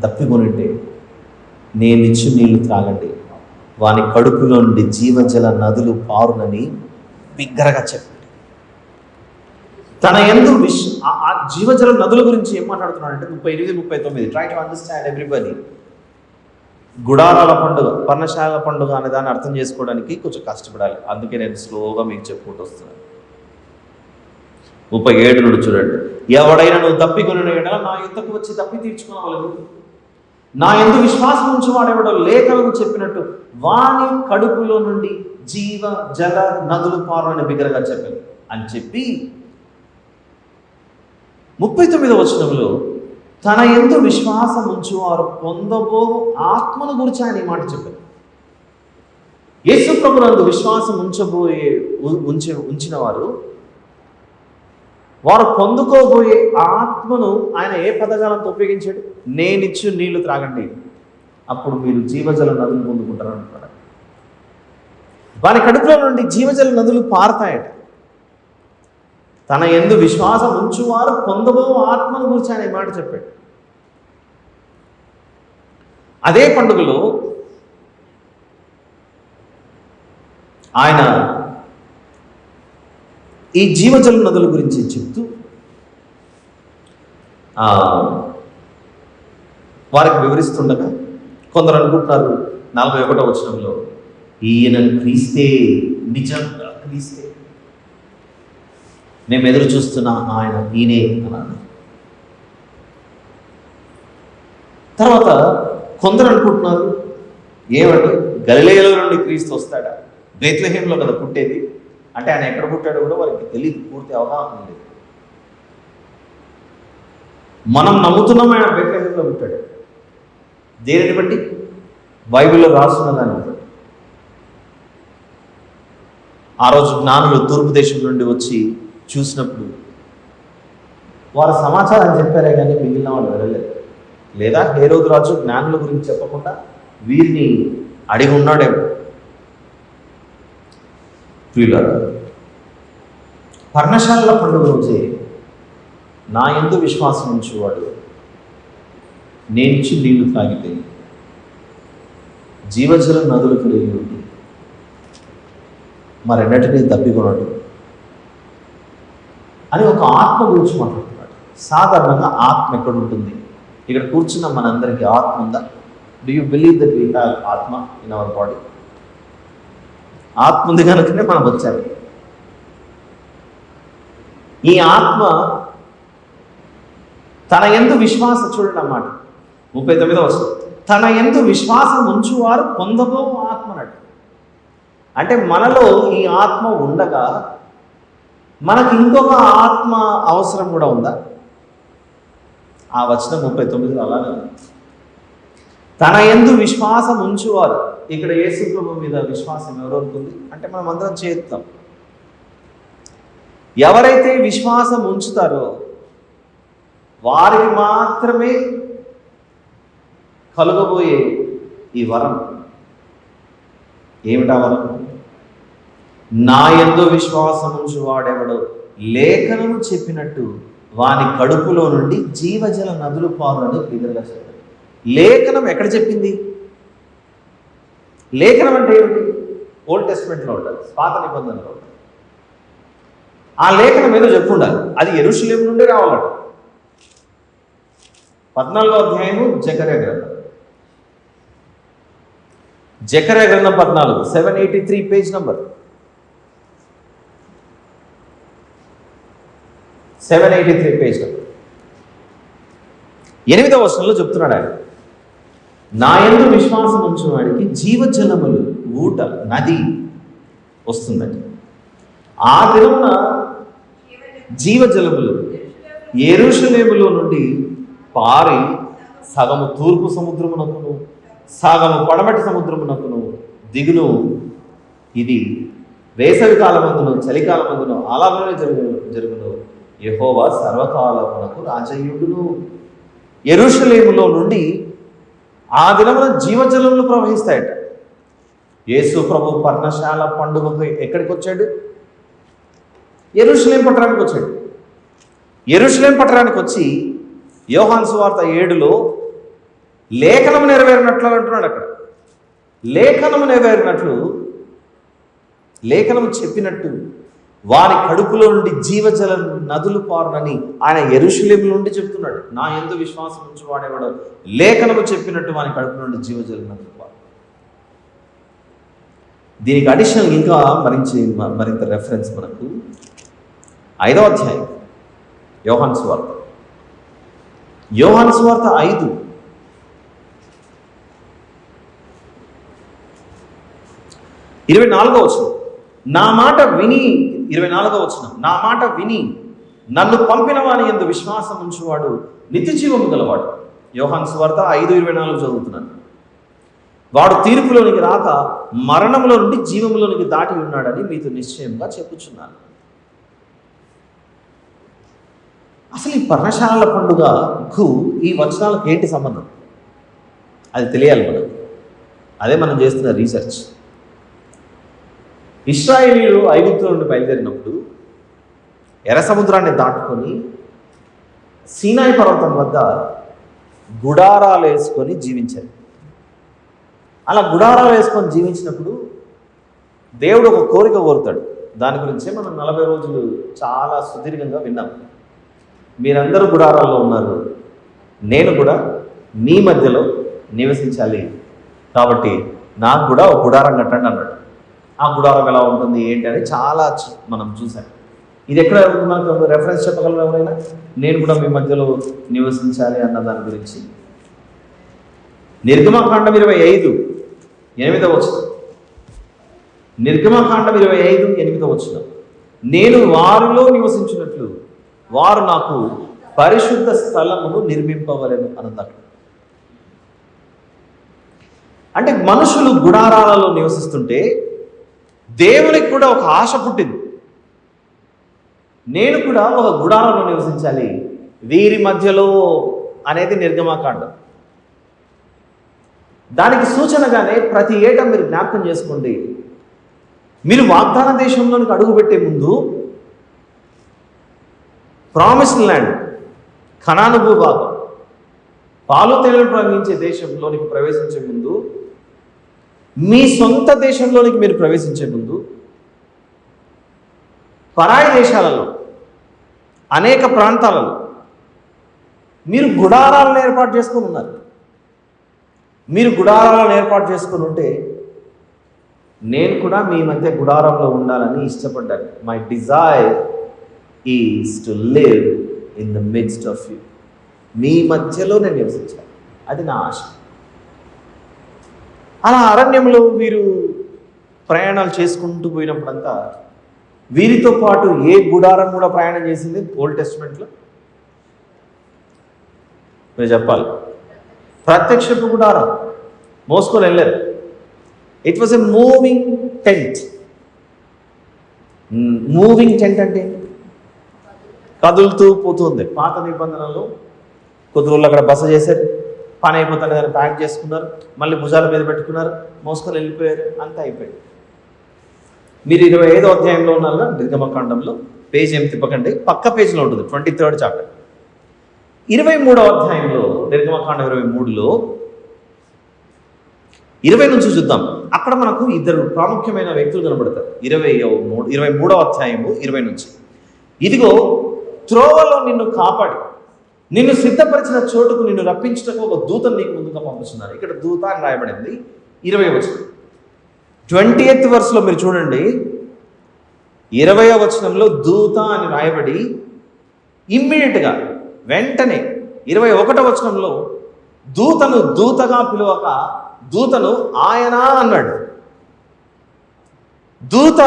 దప్పికొనింటే నేనిచ్చి నీళ్లు త్రాగండి, వాని కడుపులో నుండి జీవజల నదులు పారునని బిగ్గరగా చెప్పాడు. తన యందు ఆ జీవజల నదుల గురించి ఏం మాట్లాడుతున్నాడంటే 38-39. Try to understand everybody. గుడారాల పండుగ, పర్ణశాల పండుగ అనే దాన్ని అర్థం చేసుకోవడానికి కొంచెం కష్టపడాలి. అందుకే నేను స్లోగా మీకు చెప్పుకుంటూ వస్తున్నాను. 37 నుండి చూడండి. ఎవడైనా నువ్వు తప్పికొనిన ఎడల నా యుద్ధకు వచ్చి తప్పి తీర్చుకోవాలి. నా యందు విశ్వాసం ఉంచి వాడెవడో లేఖనము చెప్పినట్టు వాని కడుపులో నుండి జీవ జల నదులు పారుని బిగ్గరగా చెప్పాను అని చెప్పి 39వ వచనంలో తన యందు విశ్వాసం ఉంచువారు పొందబో ఆత్మను గురించి ఆయన ఈ మాట చెప్పారు. యేసు ప్రభునందు విశ్వాసం ఉంచిన వారు పొందుకోబోయే ఆత్మను ఆయన ఏ పదజాలంతో ఉపయోగించాడు? నేనిచ్చు నీళ్లు త్రాగండి, అప్పుడు మీరు జీవజల నదులు పొందుకుంటారు అంటున్నాడు. వారి కడుపులో నుండి జీవజల నదులు పారతాయట. తన యందు విశ్వాసం ఉంచువారు పొందబో ఆత్మను గురించి ఆయన మాట చెప్పాడు. అదే పండుగలో ఆయన ఈ జీవజల నదుల గురించి చెప్తూ వారికి వివరిస్తుండగా కొందరు అనుకుంటున్నారు 41వ వచనంలో ఈయన క్రీస్తే, నిజంగా క్రీస్తే, మేము ఎదురు చూస్తున్న ఆయన ఈయనే అన్నాడు. తర్వాత కొందరు అనుకుంటున్నారు ఏమంటే గలిలయలో నుండి క్రీస్తు వస్తాడా? బెత్లెహేంలో కదా పుట్టేది, అంటే ఆయన ఎక్కడ పుట్టాడో కూడా వారికి తెలియదు, పూర్తి అవగాహన లేదు. మనం నమ్ముతున్నాం ఆయన బెత్లెహేంలో పుట్టాడు. దేనిని బట్టి? బైబిల్లో రాస్తున్న దాన్ని బట్టి. ఆ రోజు జ్ఞానులు తూర్పు దేశం నుండి వచ్చి చూసినప్పుడు వారు సమాచారం చెప్పారే కానీ మిగిలిన వాళ్ళు వెళ్ళలేదు. లేదా హేరోదు రాజు జ్ఞానుల గురించి చెప్పకుండా వీరిని అడిగి ఉన్నాడేమో. ప్రియులారా, పర్ణశాలల పండుగ రోజే నా యందు విశ్వాసం ఉంచేవాడు నేనిచ్చి నీళ్లు తాగితే జీవజల నదులు కలిగి ఉండి మరెన్నటినీ తప్పికొనడు అని ఒక ఆత్మ గురించి మాట్లాడుతున్నాడు. సాధారణంగా ఆత్మ ఎక్కడ ఉంటుంది? ఇక్కడ కూర్చున్న మనందరికీ ఆత్మ ఉందా? Do you believe that we have ఆత్మ ఇన్ అవర్ బాడీ? ఆత్మ ఉంది కనుకనే మనం వచ్చాము. ఈ ఆత్మ తన యందు విశ్వాసం, చూడండి అన్నమాట 39వ వచనం, తన యందు విశ్వాసం ఉంచువారు పొందబో ఆత్మనట్టు. అంటే మనలో ఈ ఆత్మ ఉండగా మనకి ఇంకొక ఆత్మ అవసరం కూడా ఉందా? ఆ వచనం 39లో అలానే ఉంది. తన యందు విశ్వాసం ఉంచువారు. ఇక్కడ యేసు ప్రభు మీద విశ్వాసం ఎవరికి ఉంది అంటే మనం అందరం చేస్తాం. ఎవరైతే విశ్వాసం ఉంచుతారో వారికి మాత్రమే కలుగబోయే ఈ వరం. ఏమిటా వరం? నా యందు విశ్వాసం ఉంచువాడెవడో లేఖనము చెప్పినట్టు వాని కడుపులో నుండి జీవజల నదులు పారుని బిగ్గరగా చెప్పాడు. లేఖనం ఎక్కడ చెప్పింది? లేఖనం అంటే ఏమిటి? ఓల్డ్ టెస్ట్మెంట్లో ఉంటుంది, పాత నిబంధనలో ఉంటుంది. ఆ లేఖనం ఏదో చెప్పుండాలి. అది యెరూషలేము నుండి రావాలట. 14వ అధ్యాయము జకర్యా గ్రంథం. జకర్యా గ్రంథం 14, 783 పేజ్ నంబర్. 783 page number. 8వ వచనంలో చెప్తున్నాడు ఆయన, నా యందు విశ్వాసం ఉంచిన వాడికి జీవజలములు, ఊట, నది వస్తుందండి. ఆ దినమున జీవజలములు యెరూషలేములో నుండి పారి సగము తూర్పు సముద్రమునకును సగము పడమటి సముద్రమునకును దిగును. ఇది వేసవి కాలమందును చలికాలమందును అలాగనే జరుగును. యెహోవా సర్వకాలమునకు రాజయుడును. యెరూషలేములో నుండి ఆ దినమున జీవజలములు ప్రవహిస్తాయట. యేసు ప్రభు పర్ణశాల పండుగకు ఎక్కడికి వచ్చాడు? యెరూషలేం పట్టణానికి వచ్చాడు. యెరూషలేం పట్టణానికి వచ్చి యోహాను సువార్త 7లో లేఖనము నెరవేరినట్లు అంటున్నాడు. అక్కడ లేఖనము నెరవేరినట్లు, లేఖనము చెప్పినట్టు వారి కడుపులో నుండి జీవజల నదులు పారునని ఆయన యెరూషలేము నుండి చెప్తున్నాడు. నా యందు విశ్వాసం ఉంచు వాడేవాడు లేఖనము చెప్పినట్టు వారి కడుపు నుండి జీవజల నదులు పారు. దీనికి అడిషనల్ ఇంకా మరింత రెఫరెన్స్ మనకు 5వ అధ్యాయం యోహాను సువార్త 5 24వ వచనం. నా మాట విని 24వ వచనం. నా మాట విని నన్ను పంపిన వాని యందు విశ్వాసం ఉంచువాడు నిత్య జీవము గలవాడు. యోహాను సువార్త 5:24 చదువుతున్నాను. వాడు తీర్పులోనికి రాక మరణంలో నుండి జీవంలోనికి దాటి ఉన్నాడని మీతో నిశ్చయంగా చెప్పుచున్నాను. అసలు ఈ పర్ణశాలల పండుగకు ఈ వచనాలకు ఏంటి సంబంధం? అది తెలియాలి మనకు. అదే మనం చేస్తున్న రీసెర్చ్. ఇశ్రాయేలీయులు ఐగుప్తు నుండి బయలుదేరినప్పుడు ఎర్ర సముద్రాన్ని దాటుకొని సీనాయి పర్వతం వద్ద గుడారాలు వేసుకొని జీవించారు. అలా గుడారాలు వేసుకొని జీవించినప్పుడు దేవుడు ఒక కోరిక కోరుతాడు. దాని గురించే మనం 40 రోజులు చాలా సుదీర్ఘంగా విన్నాం. మీరందరూ గుడారాల్లో ఉన్నారు, నేను కూడా మీ మధ్యలో నివసించాలి, కాబట్టి నాకు కూడా ఒక గుడారం కట్టండి అన్నాడు. ఆ గుడారం ఎలా ఉంటుంది ఏంటి అని చాలా మనం చూసాం. ఇది ఎక్కడ మనకు రెఫరెన్స్ చెప్పగలరు ఎవరైనా? నేను కూడా మీ మధ్యలో నివసించాలి అన్న దాని గురించి నిర్గమకాండం 25:8 వచనం. నిర్గమకాండం 25:8 వచనం. నేను వారిలో నివసించినట్లు వారు నాకు పరిశుద్ధ స్థలమును నిర్మింపవలెను అన్నది. అంటే మనుషులు గుడారాలలో నివసిస్తుంటే దేవునికి కూడా ఒక ఆశ పుట్టింది. నేను కూడా ఒక గుడారంలో నివసించాలి వీరి మధ్యలో అనేది నిర్గమకాండం. దానికి సూచనగానే ప్రతి ఏటా మీరు జ్ఞాపకం చేసుకోండి, మీరు వాగ్దాన దేశంలోనికి అడుగుపెట్టే ముందు, ప్రామిస్డ్ ల్యాండ్ కనాను భూభాగం పాలు తేనెలు ప్రవహించే దేశంలోనికి ప్రవేశించే ముందు, మీ సొంత దేశంలోనికి మీరు ప్రవేశించే ముందు పరాయి దేశాలలో అనేక ప్రాంతాలలో మీరు గుడారాలను ఏర్పాటు చేసుకొని ఉన్నారు. మీరు గుడారాలను ఏర్పాటు చేసుకొని ఉంటే నేను కూడా మీ మధ్య గుడారంలో ఉండాలని ఇష్టపడ్డాను. My desire is to live in the midst of you. మీ మధ్యలో నేను నివసించాలి, అది నా ఆశ. అలా అరణ్యంలో వీరు ప్రయాణాలు చేసుకుంటూ పోయినప్పుడంతా వీరితో పాటు ఏ గుడారం కూడా ప్రయాణం చేసింది ఓల్డ్ టెస్టిమెంట్లో? మీరు చెప్పాలి. ప్రత్యక్షపు గుడారం మోసుకొని వెళ్ళారు. It was a moving tent. Moving tent అంటే కదులుతూ పోతుంది. పాత నిబంధనలు కొద్ది రోజులు అక్కడ బస చేశారు, పని అయిపోతుంది దాన్ని ప్యాక్ చేసుకున్నారు, మళ్ళీ భుజాల మీద పెట్టుకున్నారు, మోసుకొని వెళ్ళిపోయారు, అంతా అయిపోయింది. మీరు 25వ అధ్యాయంలో ఉన్నారు కదా నిర్గమకాండంలో. పేజ్ ఏం తిప్పకండి, పక్క పేజీలో ఉంటుంది 23rd చాప్టర్. 23వ అధ్యాయంలో నిర్గమకాండం 23లో 20 నుంచి చూద్దాం. అక్కడ మనకు ఇద్దరు ప్రాముఖ్యమైన వ్యక్తులు కనబడతారు. 23వ అధ్యాయము 20 నుంచి. ఇదిగో త్రోవలో నిన్ను కాపాడి నిన్ను సిద్ధపరిచిన చోటుకు నిన్ను రప్పించటకు ఒక దూతను నీకు ముందుగా పంపిస్తున్నారు. ఇక్కడ దూత అని రాయబడింది 20వ వచనం. 20th verseలో మీరు చూడండి, 20వ వచనంలో దూత అని రాయబడి ఇమ్మీడియట్గా వెంటనే 21వ వచనంలో దూతను దూతగా పిలువక దూతను ఆయన అన్నాడు. దూత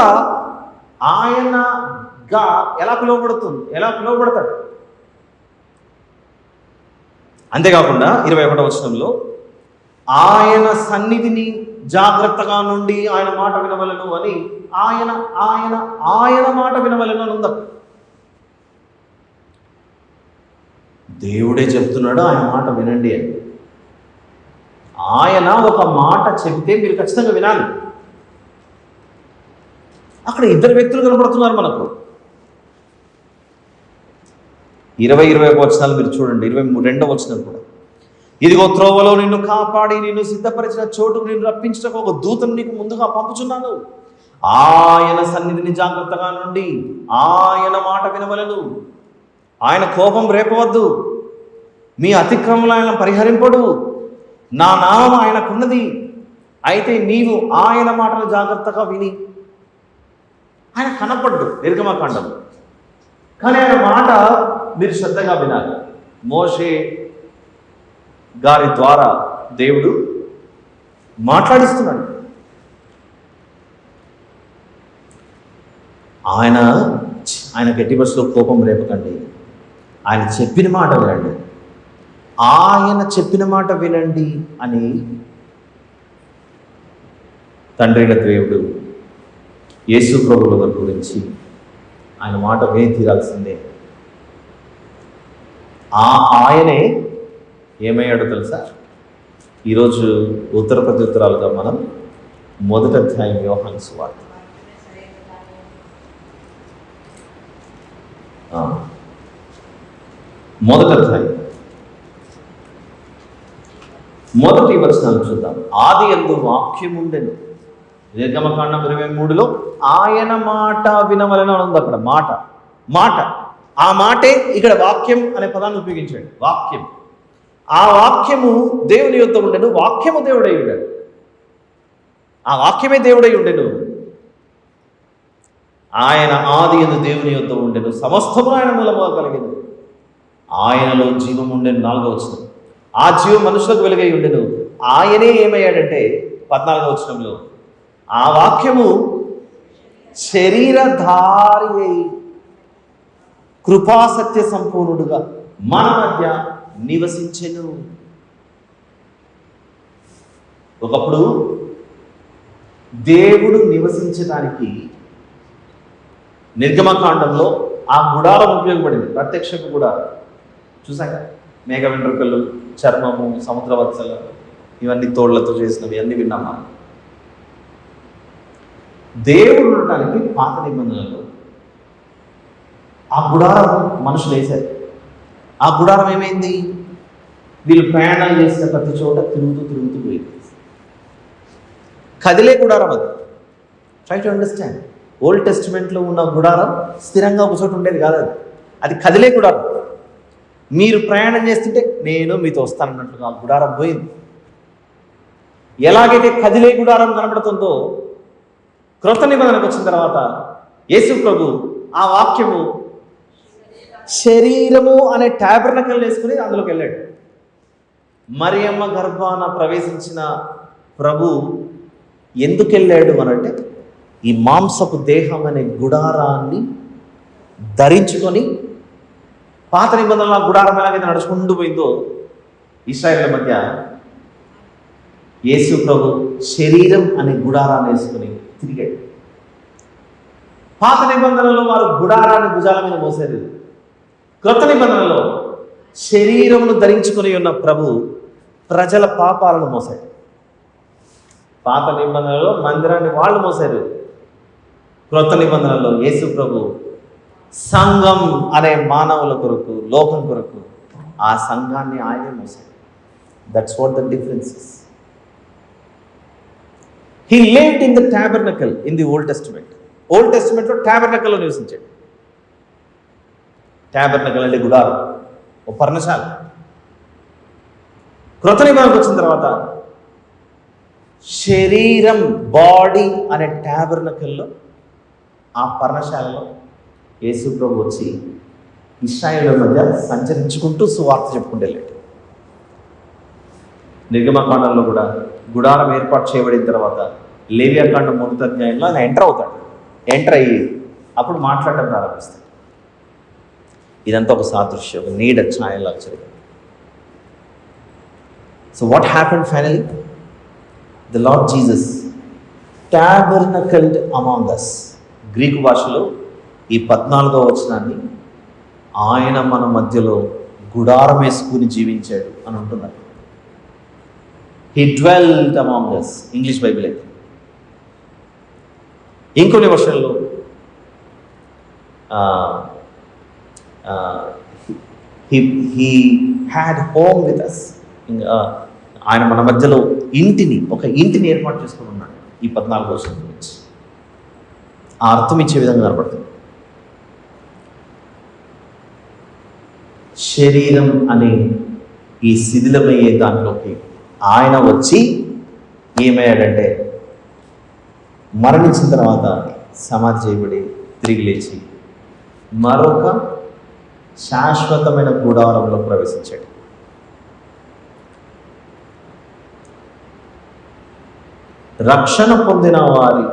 ఆయనగా ఎలా పిలువబడతాడు? అంతేకాకుండా 21వ వచనంలో ఆయన సన్నిధిని జాగ్రత్తగా నుండి ఆయన మాట వినవలను అని ఆయన మాట వినవలను అని ఉందా? దేవుడే చెప్తున్నాడు ఆయన మాట వినండి అని. ఆయన ఒక మాట చెబితే మీరు ఖచ్చితంగా వినాలి. అక్కడ ఇద్దరు వ్యక్తులు కనబడుతున్నారు మనకు. 20-21 వచనాలు మీరు చూడండి. 22వ వచనం కూడా, ఇదిగో త్రోవలో నిన్ను కాపాడి నిన్ను సిద్ధపరిచిన చోటుకు నిన్ను రప్పించటకు ఒక దూతను నీకు ముందుగా పంపుచున్నాను. ఆయన సన్నిధిని జాగ్రత్తగా నుండి ఆయన మాట వినవలెను. ఆయన కోపం రేపవద్దు, మీ అతిక్రమములు ఆయన పరిహరింపడు, నా నామం ఆయనకున్నది. అయితే నీవు ఆయన మాటలు జాగ్రత్తగా విని, ఆయన కనపడ్డు నిర్గమకాండం, కానీ ఆయన మాట మీరు శ్రద్ధగా వినాలి. మోషే గారి ద్వారా దేవుడు మాట్లాడిస్తున్నాడు. ఆయనకు ఎట్టి బస్సులో కోపం రేపకండి, ఆయన చెప్పిన మాట వినండి, ఆయన చెప్పిన మాట వినండి అని తండ్రైన దేవుడు యేసు ప్రభువుల వారి గురించి ఆయన మాట విని తీరాల్సిందే. ఆయనే ఏమయ్యాడో తెలుసా? ఈరోజు ఉత్తర ప్రత్యుత్తరాలుగా మనం మొదటి అధ్యాయం యోహాను సువార్త మొదటి అధ్యాయం మొదటి వచనాలు చూద్దాం. ఆది యందు వాక్యం ఉండెను. నిర్గమకాండం 23లో ఆయన మాట వినవలెను అని ఉంది. అక్కడ మాట మాట ఆ మాటే ఇక్కడ వాక్యం అనే పదాన్ని ఉపయోగించాడు. వాక్యం, ఆ వాక్యము దేవుని యొద్ద ఉండెను, వాక్యము దేవుడై ఉండెను. ఆ వాక్యమే దేవుడై ఉండెను. ఆయన ఆది యందు దేవుని యొద్ద ఉండెను, సమస్తము ఆయన మూలముగా కలిగెను, ఆయనలో జీవం ఉండెను. 4వ వచనం, ఆ జీవం మనుషులకు వెలుగై ఉండెను. ఆయనే ఏమయ్యాడంటే 14వ వచనంలో, ఆ వాక్యము శరీరధారి అయి కృపాసత్య సంపూర్ణుడుగా మన మధ్య నివసించెను. ఒకప్పుడు దేవుడు నివసించడానికి నిర్గమకాండంలో ఆ గుడారం ఉపయోగపడింది. ప్రత్యక్షపు గుడారం చూసాక, మేఘ వెంట్రుకలు, చర్మము, సముద్రవత్సల, ఇవన్నీ తోళ్లతో చేసినవి అన్నీ విన్నామా? దేవుడు ఉండటానికి పాత నిబంధనలు ఆ గుడారం మనుషులు వేశారు. ఆ గుడారం ఏమైంది? వీళ్ళు ప్రయాణాలు చేసిన ప్రతి చోట తిరుగుతూ పోయింది. కదిలే గుడారం అది. Try to understand. ఓల్డ్ టెస్టిమెంట్లో ఉన్న గుడారం స్థిరంగా ఒక చోట ఉండేది కాదు, అది కదిలే గుడారం. మీరు ప్రయాణం చేస్తుంటే నేను మీతో వస్తానన్నట్లుగా ఆ గుడారం పోయింది. ఎలాగైతే కదిలే గుడారం కనబడుతుందో, క్రొత్త నిబంధనకు వచ్చిన తర్వాత యేసు ప్రభు ఆ వాక్యము శరీరము అనే టాబర్నకల్ వేసుకుని అందులోకి వెళ్ళాడు. మరియమ్మ గర్భాన ప్రవేశించిన ప్రభు ఎందుకు వెళ్ళాడు అనంటే, ఈ మాంసపు దేహం అనే గుడారాన్ని ధరించుకొని, పాత నిబంధనల గుడారం ఎలాగైతే నడుచుకుంటూ పోయిందో ఇశ్రాయేళ్ల మధ్య, యేసు ప్రభు శరీరం అనే గుడారాన్ని వేసుకుని తిరిగాడు. పాత నిబంధనలో వారు గుడారాన్ని భుజాల మీద మోసారు. క్రొత్త నిబంధనలో శరీరమును ధరించుకుని ఉన్న ప్రభు ప్రజల పాపాలను మోసాడు. పాత నిబంధనలో మందిరాన్ని వాళ్ళు మోసారు. క్రొత్త నిబంధనలో యేసు ప్రభు సంఘం అనే మానవుల కొరకు, లోకం కొరకు ఆ సంఘాన్ని ఆయనే మోసాడు. That's what the difference is. He lived in the tabernacle in the Old Testament. Old టెస్టిమెంట్లో టాబర్నకల్లో నివసించాడు. టాబర్నకల్ అంటే గుడారం, ఓ పర్ణశాల. క్రొత్త నిబంధనకు వచ్చిన తర్వాత శరీరం, బాడీ అనే టాబర్నకల్లో, ఆ పర్ణశాలలో యేసు ప్రభు వచ్చి ఇశ్రాయేలుల మధ్య సంచరించుకుంటూ సువార్త చెప్పుకుంటూ వెళ్ళాడు. నిర్గమకాండంలో కూడా గుడారం ఏర్పాటు చేయబడిన తర్వాత లేవియాకాండం 1వ అధ్యాయంలో ఆయన ఎంటర్ అయ్యి అప్పుడు మాట్లాడటం ప్రారంభిస్తాడు. ఇదంతా ఒక సాదృశ్యం, ఒక నీడ ఛాయలాగా జరిగింది. So what happened finally? The Lord Jesus tabernacled among us. Greek భాషలో ఈ 14వ వచనాన్ని ఆయన మన మధ్యలో గుడారం వేసుకుని జీవించాడు అని ఉంటున్నారు. He dwelt among us. English Bible అయితే. ఇంకొన్ని వర్షన్లో he had home with us. ఆయన మన మధ్యలో ఒక ఇంటిని ఏర్పాటు చేసుకుని ఉన్నాడు. ఈ 14వ వచనం గురించి ఆ అర్థం ఇచ్చే విధంగా కనపడుతుంది. శరీరం అనే ఈ శిథిలమయ్యే దాంట్లోకి ఆయన వచ్చి ఏమయ్యాడంటే మరణించిన తర్వాత సమాధి చేయబడి తిరిగి లేచి మరొక శాశ్వతమైన గుడారంలో ప్రవేశించాడు. రక్షణ పొందిన వారి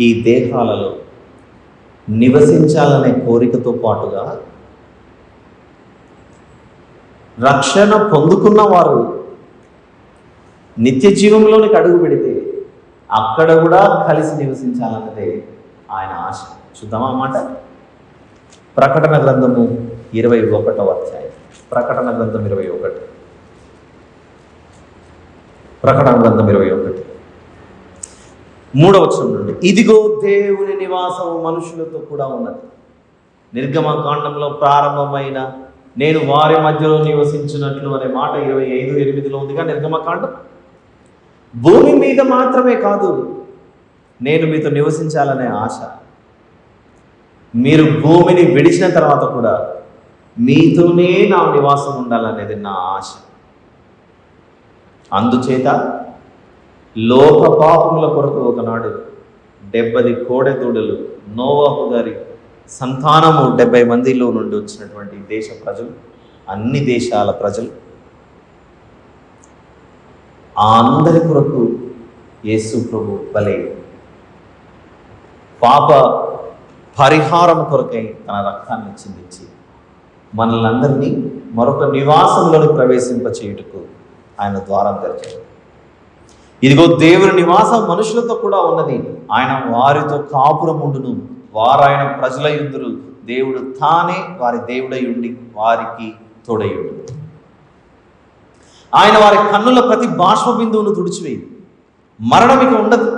ఈ దేహాలలో నివసించాలనే కోరికతో పాటుగా రక్షణ పొందుకున్న వారు నిత్య జీవంలోనికి అడుగు పెడితే అక్కడ కూడా కలిసి నివసించాలన్నదే ఆయన ఆశ. చూద్దామా మాట? ప్రకటన గ్రంథము 21వ అధ్యాయం. ప్రకటన గ్రంథం 21. ప్రకటన గ్రంథం 21 3వ వచనం నుండి, ఇదిగో దేవుని నివాసం మనుషులతో కూడా ఉన్నది. నిర్గమకాండంలో ప్రారంభమైన నేను వారి మధ్యలో నివసించినట్లు అనే మాట 25:8లో ఉందిగా నిర్గమకాండం. భూమి మీద మాత్రమే కాదు, నేను మీతో నివసించాలనే ఆశ. మీరు భూమిని విడిచిన తర్వాత కూడా మీతోనే నా నివాసం ఉండాలనేది నా ఆశ. అందుచేత లోక పాపముల కొరకు ఒకనాడు 70 కోడెదూడలు నోవాహు గారి సంతానము 70 మందిలో నుండి వచ్చినటువంటి దేశ ప్రజలు, అన్ని దేశాల ప్రజలు, ఆ అందరి కొరకు యేసు ప్రభు బలై పాప పరిహారం కొరకై తన రక్తాన్ని చిందించి మనల్ని అందరినీ మరొక నివాసంలోని ప్రవేశింపచేయుటకు ఆయన ద్వారం తెరిచాడు. ఇదిగో దేవుని నివాసం మనుషులతో కూడా ఉన్నది. ఆయన వారితో కాపురముండును, వారు ఆయన ప్రజల యుద్ధురు. దేవుడు తానే వారి దేవుడై ఉండి వారికి తోడయుడు. ఆయన వారి కన్నుల ప్రతి బాష్ప బిందువును తుడిచివేయి. మరణం ఇక ఉండదు,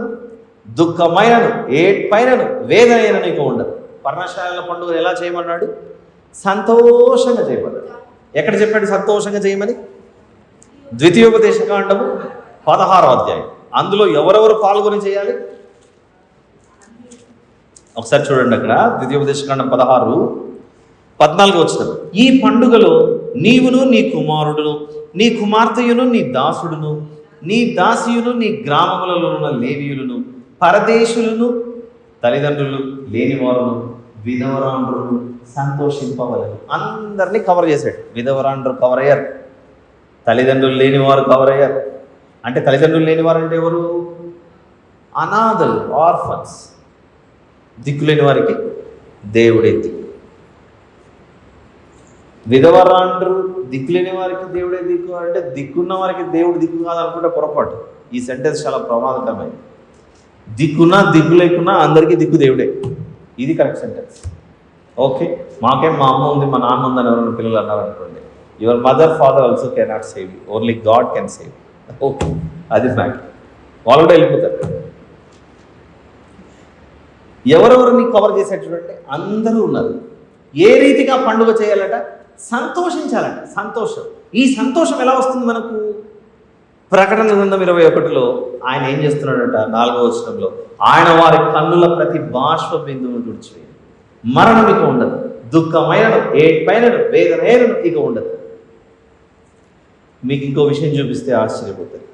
దుఃఖమైనను ఏడ్పైనను వేదనైనను ఇక ఉండదు. పర్ణశాలల పండుగ ఎలా చేయమన్నాడు? సంతోషంగా చేయమన్నాడు. ఎక్కడ చెప్పాడు సంతోషంగా చేయమని? ద్వితీయోపదేశకాండము 16వ అధ్యాయం. అందులో ఎవరెవరు పాల్గొని చేయాలి? ఒకసారి చూడండి. అక్కడ ద్వితీయోపదేశకాండం 16:14 వచనం, ఈ పండుగలో నీవును నీ కుమారుడును నీ కుమార్తెయును నీ దాసుడును నీ దాసియును నీ గ్రామములలో ఉన్న లేవీయులను పరదేశులను తల్లిదండ్రులు లేనివారును విధవరాండ్రును సంతోషింపవలను. అందరినీ కవర్ చేశాడు. విధవరాండ్రు కవర్ అయ్యారు, తల్లిదండ్రులు లేనివారు కవర్ అయ్యారు. అంటే తల్లిదండ్రులు లేనివారు అంటే ఎవరు? అనాథలు, ఆర్ఫన్స్, దిక్కులేని వారికి దేవుడే దిక్కు. విధవరాండ్రు దిక్కులేని వారికి దేవుడే దిక్కు అంటే దిక్కున్న వారికి దేవుడు దిక్కు కాదనుకుంటే పొరపాటు. ఈ సెంటెన్స్ చాలా ప్రమాదకరమైంది. దిక్కున్నా దిక్కు లేకున్నా అందరికీ దిక్కు దేవుడే. ఇది కరెక్ట్ సెంటెన్స్. ఓకే, మాకేం మా అమ్మ ఉంది మా నాన్న ఉందని ఎవరైనా పిల్లలు అన్నారు అనుకోండి, your mother father also cannot save you, only God can save. Okay, అది ఫ్యాక్ట్. వాళ్ళు కూడా వెళ్ళిపోతారు. ఎవరెవరిని కవర్ చేశారు చూడండి, అందరూ ఉన్నారు. ఏ రీతిగా పండుగ చేయాలట? సంతోషించాలంట. సంతోషం. ఈ సంతోషం ఎలా వస్తుంది మనకు? ప్రకటన గ్రంథం 21లో ఆయన ఏం చేస్తున్నాడట? 4వ వచనంలో, ఆయన వారి కన్నుల ప్రతి బాష్ప బిందువును తుడిచివేయి. మరణం ఇక ఉండదు, దుఃఖమైనను ఏడ్పైనను వేదనైనను ఇక ఉండదు. మీకు ఇంకో విషయం చూపిస్తే ఆశ్చర్యపోతుంది.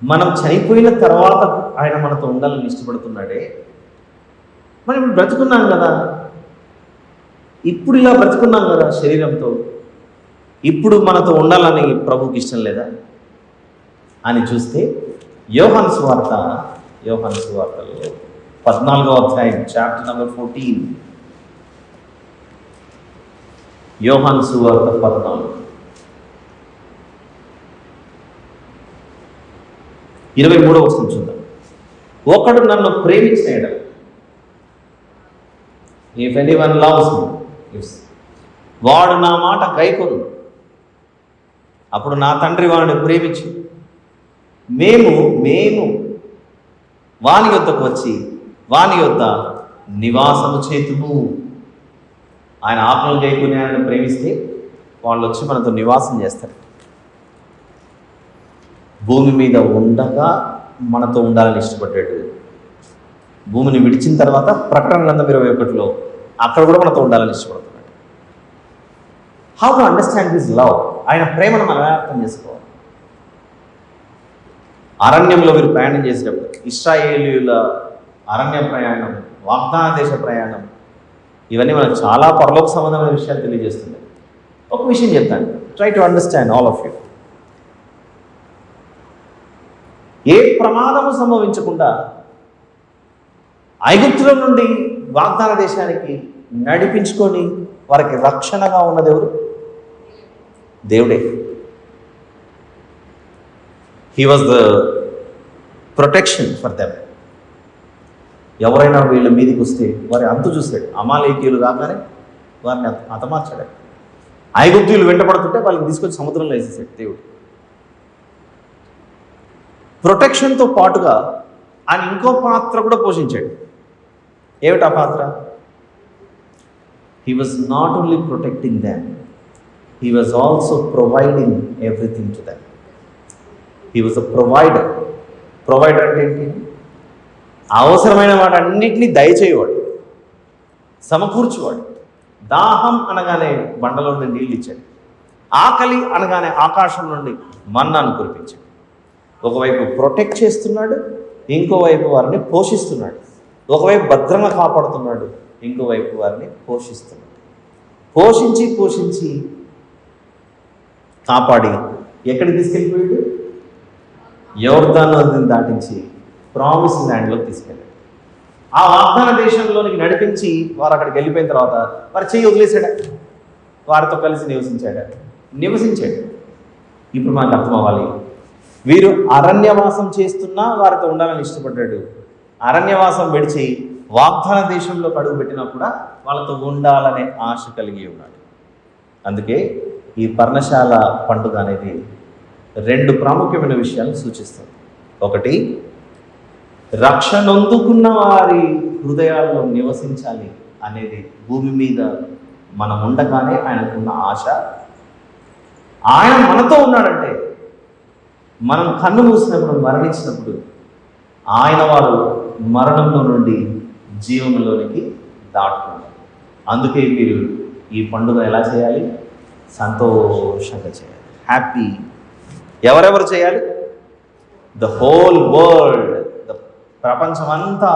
మనం చనిపోయిన తర్వాత ఆయన మనతో ఉండాలని ఇష్టపడుతున్నాడే. మనం ఇప్పుడు బ్రతుకున్నాం కదా, ఇప్పుడు ఇలా బ్రతుకున్నాం కదా శరీరంతో, ఇప్పుడు మనతో ఉండాలని ప్రభువుకి ఇష్టం లేదా అని చూస్తే యోహాను సువార్తలో 14వ అధ్యాయం చాప్టర్ నెంబర్ 14, యోహాను సువార్త 14 23వ వచనం చూద్దాం. ఒకడు నన్ను ప్రేమించిన, ఇఫ్ ఎనీవన్ లవ్స్ మీ, వాడు నా మాట గైకొను, అప్పుడు నా తండ్రి వాడిని ప్రేమించు, మేము వాని యొద్దకు వచ్చి వాని యొద్ద నివాసము చేతుము. ఆయన ఆజ్ఞలు గైకొని ఆయన ప్రేమిస్తే వాళ్ళు వచ్చి మనతో నివాసం చేస్తారు. భూమి మీద ఉండగా మనతో ఉండాలని ఇష్టపడ్డాడు. భూమిని విడిచిన తర్వాత ప్రకటన గ్రంథం 21లో అక్కడ కూడా మనతో ఉండాలని ఇష్టపడుతున్నాడు. How to understand this love? ఆయన ప్రేమను మనం ఎలా అర్థం చేసుకోవాలి? అరణ్యంలో వీరు ప్రయాణం చేసేటప్పుడు, ఇశ్రాయేలీయుల అరణ్య ప్రయాణం, వాగ్దాన దేశ ప్రయాణం, ఇవన్నీ మనకు చాలా పరలోక సంబంధమైన విషయాలు తెలియజేస్తున్నాయి. ఒక విషయం చెప్తాను, try to understand all of you. ఏ ప్రమాదము సంభవించకుండా ఐగుప్తుల నుండి వాగ్దాన దేశానికి నడిపించుకొని వారికి రక్షణగా ఉన్నది ఎవరు? దేవుడే. He was the protection for them. ఎవరైనా వీళ్ళ మీదకి వస్తే వారి అంతు చూశాడు. అమాలేకీయులు రాగానే వారిని హతమార్చాడు. ఐగుప్తీయులు వెంటబడుతుంటే వాళ్ళని తీసుకొచ్చి సముద్రంలో వేసేసాడు దేవుడు. ప్రొటెక్షన్తో పాటుగా ఆయన ఇంకో పాత్ర కూడా పోషించాడు. ఏమిటా పాత్ర? He was not only protecting them, he was also providing everything to them. He was a provider. Provider అంటే ఏంటి? అవసరమైన వాటి అన్నింటినీ దయచేయవాడు, సమకూర్చువాడు. దాహం అనగానే బండలో నుండి నీళ్ళు ఇచ్చాడు. ఆకలి అనగానే ఆకాశం నుండి మన్నాను కురిపించాడు. ఒకవైపు ప్రొటెక్ట్ చేస్తున్నాడు, ఇంకోవైపు వారిని పోషిస్తున్నాడు. ఒకవైపు భద్రంగా కాపాడుతున్నాడు, ఇంకోవైపు వారిని పోషిస్తున్నాడు. పోషించి పోషించి కాపాడి ఎక్కడికి తీసుకెళ్ళిపోయాడు? యోర్దాను నదిని దాటించి ప్రామిస్ ల్యాండ్లోకి తీసుకెళ్ళాడు. ఆ వాగ్దాన దేశంలోనికి నడిపించి వారు అక్కడికి వెళ్ళిపోయిన తర్వాత వారి చెయ్యి వదిలేశాడు, వారితో కలిసి నివసించాడు. ఇప్పుడు మనకు అర్థం అవ్వాలి, వీరు అరణ్యవాసం చేస్తున్నా వారితో ఉండాలని ఇష్టపడ్డాడు. అరణ్యవాసం విడిచి వాగ్దాన దేశంలో అడుగు పెట్టినా కూడా వాళ్ళతో ఉండాలనే ఆశ కలిగి ఉన్నాడు. అందుకే ఈ పర్ణశాల పండుగ అనేది రెండు ప్రాముఖ్యమైన విషయాలను సూచిస్తుంది. ఒకటి, రక్షణొందుకున్న వారి హృదయాల్లో నివసించాలి అనేది భూమి మీద మనం ఉండగానే ఆయనకున్న ఆశ. ఆయన మనతో ఉన్నాడంటే మనం కన్ను మూసినప్పుడు, మరణించినప్పుడు ఆయన వారు మరణంలో నుండి జీవంలోనికి దాటుకున్నారు. అందుకే మీరు ఈ పండుగ ఎలా చేయాలి? సంతోషంగా చేయాలి, హ్యాపీ. ఎవరెవరు చేయాలి? ద హోల్ వరల్డ్, ప్రపంచమంతా